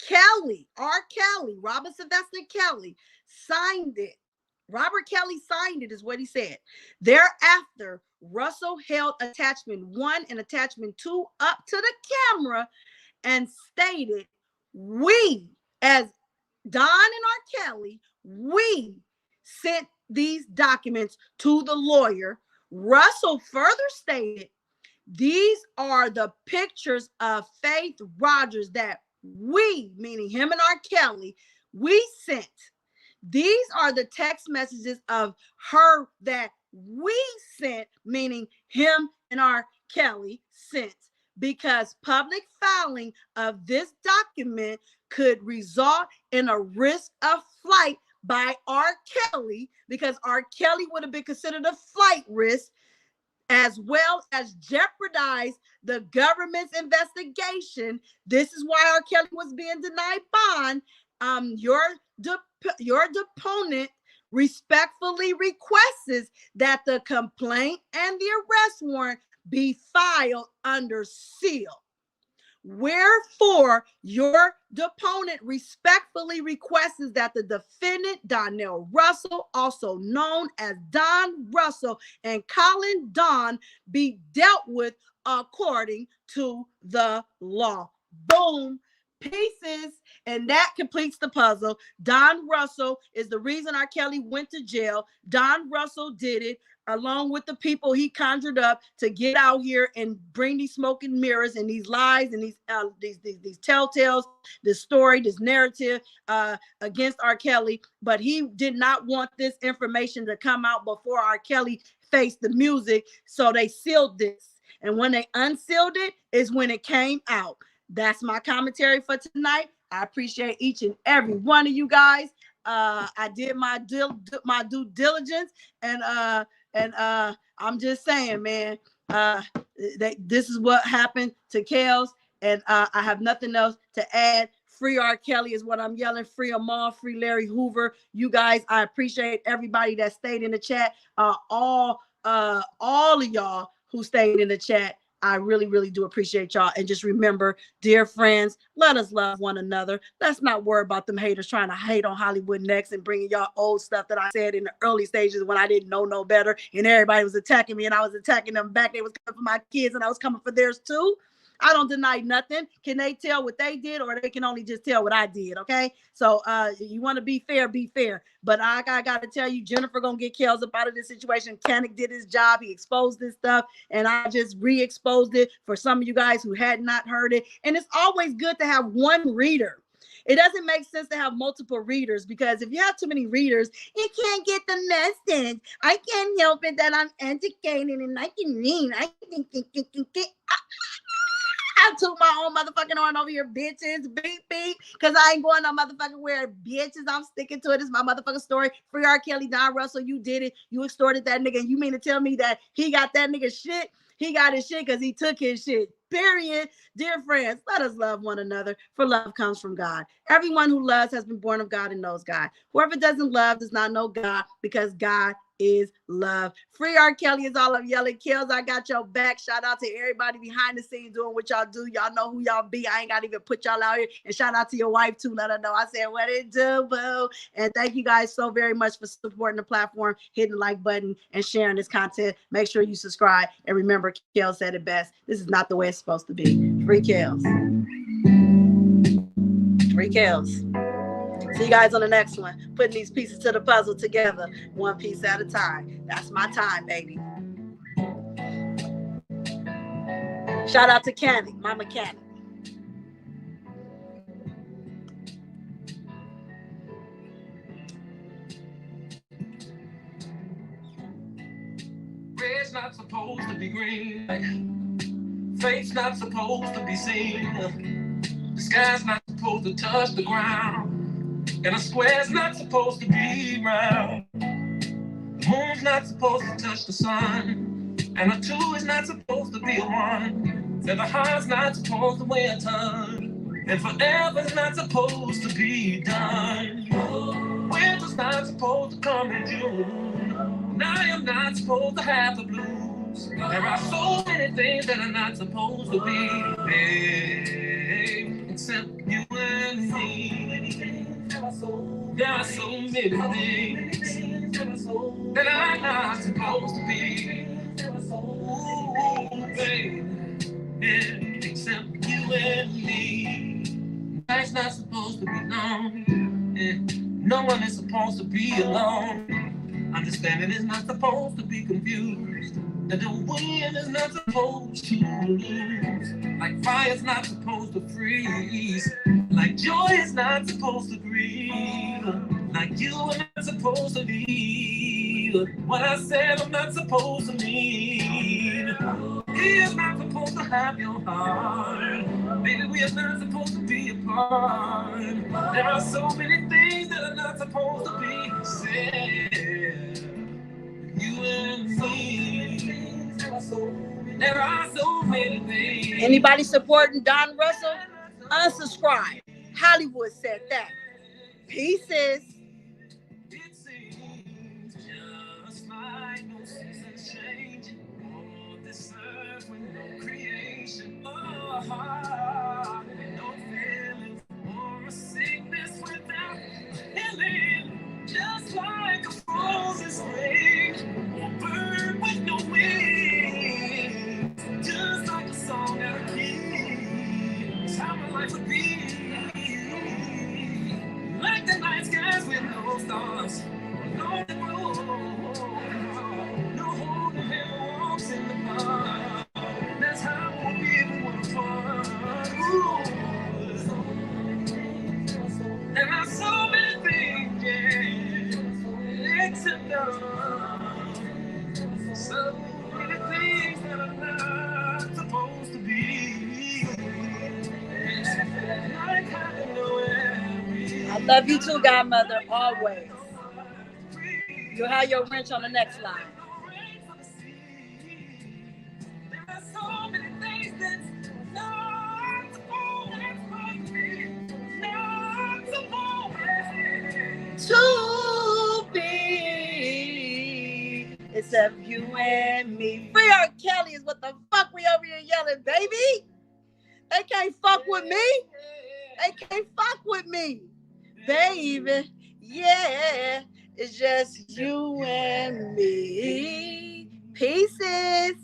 Kelly, R. Kelly, Robert Sylvester Kelly, signed it. Robert Kelly signed it, is what he said. Thereafter, Russell held attachment 1 and attachment 2 up to the camera and stated, we, as Don and R. Kelly, we sent these documents to the lawyer. Russell further stated, these are the pictures of Faith Rogers that we, meaning him and R. Kelly, we sent. These are the text messages of her that we sent, meaning him and R. Kelly sent, because public filing of this document could result in a risk of flight by R. Kelly, because R. Kelly would have been considered a flight risk, as well as jeopardize the government's investigation. This is why R. Kelly was being denied bond. Your deponent respectfully requests that the complaint and the arrest warrant be filed under seal. Wherefore, your deponent respectfully requests that the defendant, Donnell Russell, also known as Don Russell, and Colin Don, be dealt with according to the law. Boom. Pieces. And that completes the puzzle. Don Russell is the reason R. Kelly went to jail. Don Russell did it, along with the people he conjured up to get out here and bring these smoke and mirrors and these lies and these telltales, this story, this narrative against R. Kelly. But he did not want this information to come out before R. Kelly faced the music, so they sealed this. And when they unsealed it is when it came out. That's my commentary for tonight. I appreciate each and every one of you guys. I did my due diligence, and I'm just saying, man, this is what happened to Kels, and I have nothing else to add. Free R. Kelly is what I'm yelling. Free Amal, free Larry Hoover. You guys, I appreciate everybody that stayed in the chat. All of y'all who stayed in the chat. I really, really do appreciate y'all. And just remember, dear friends, let us love one another. Let's not worry about them haters trying to hate on Hollywood Next and bringing y'all old stuff that I said in the early stages when I didn't know no better. And everybody was attacking me and I was attacking them back. They was coming for my kids and I was coming for theirs too. I don't deny nothing. Can they tell what they did, or they can only just tell what I did? Okay. So you want to be fair, be fair. But I got to tell you, Jennifer gonna get Kels up out of this situation. Kanik did his job. He exposed this stuff, and I just re-exposed it for some of you guys who had not heard it. And it's always good to have one reader. It doesn't make sense to have multiple readers, because if you have too many readers, you can't get the message. I can't help it that I'm educated and I can read. I took my own motherfucking horn over here, bitches. Beep, beep. Because I ain't going no motherfucking where, bitches. I'm sticking to it. It's my motherfucking story. Free R. Kelly, Don Russell, you did it. You extorted that nigga. And you mean to tell me that he got that nigga shit? He got his shit because he took his shit. Period. Dear friends, let us love one another, for love comes from God. Everyone who loves has been born of God and knows God. Whoever doesn't love does not know God, because God is love. Free R. Kelly is all I'm yelling. Kels, I got your back. Shout out to everybody behind the scenes doing what y'all do. Y'all know who y'all be. I ain't got to even put y'all out here. And shout out to your wife too. Let her know I said what it do, boo. And thank you guys so very much for supporting the platform, hitting the like button and sharing this content. Make sure you subscribe. And remember, Kels said it best. This is not the way it's supposed to be. 3 kills. 3 kills. See you guys on the next one. Putting these pieces to the puzzle together, one piece at a time. That's my time, baby. Shout out to Candy, my mechanic. Red's not supposed to be green. Fate's not supposed to be seen. The sky's not supposed to touch the ground. And a square's not supposed to be round. The moon's not supposed to touch the sun. And a 2 is not supposed to be a 1. And the heart's not supposed to weigh a ton. And forever's not supposed to be done. Winter's not supposed to come in June. And I am not supposed to have the blues. There are so many things that are not supposed to be, babe, except you and me. There are so many things that are not supposed to be, ooh, babe, yeah, except you and me. Life's not supposed to be known, yeah. No one is supposed to be alone. Understanding is not supposed to be confused. And the wind is not supposed to lose. Like fire's not supposed to freeze. Like joy is not supposed to grieve. Like you are not supposed to leave. What I said I'm not supposed to mean. He is not supposed to have your heart. Baby, we are not supposed to be apart. There are so many things that are not supposed to be said. You and me. There are so many things. Anybody supporting Don Russell? Unsubscribe. Hollywood said that. Piecez. It seems just like no seasons change. Oh, this earth with no creation. Oh, heart with no feelings. Or a sickness without healing. Just like a frozen spring. Or a bird with no wings. Just like a song out of key. That's how my life would be. Like the night skies with no stars, no road, no hope if ever walks in the park. That's how we'll be able to apart. There are so many things, yeah, except love. So many things that are not supposed to be. Like having nowhere. I love you too, Godmother, always. You'll have your wrench on the next line. There are so many things that's not supposed to be, except you and me. Free R. Kelly is what the fuck we over here yelling, baby. They can't fuck with me. They can't fuck with me. Baby, yeah, it's just you and me. Piecez.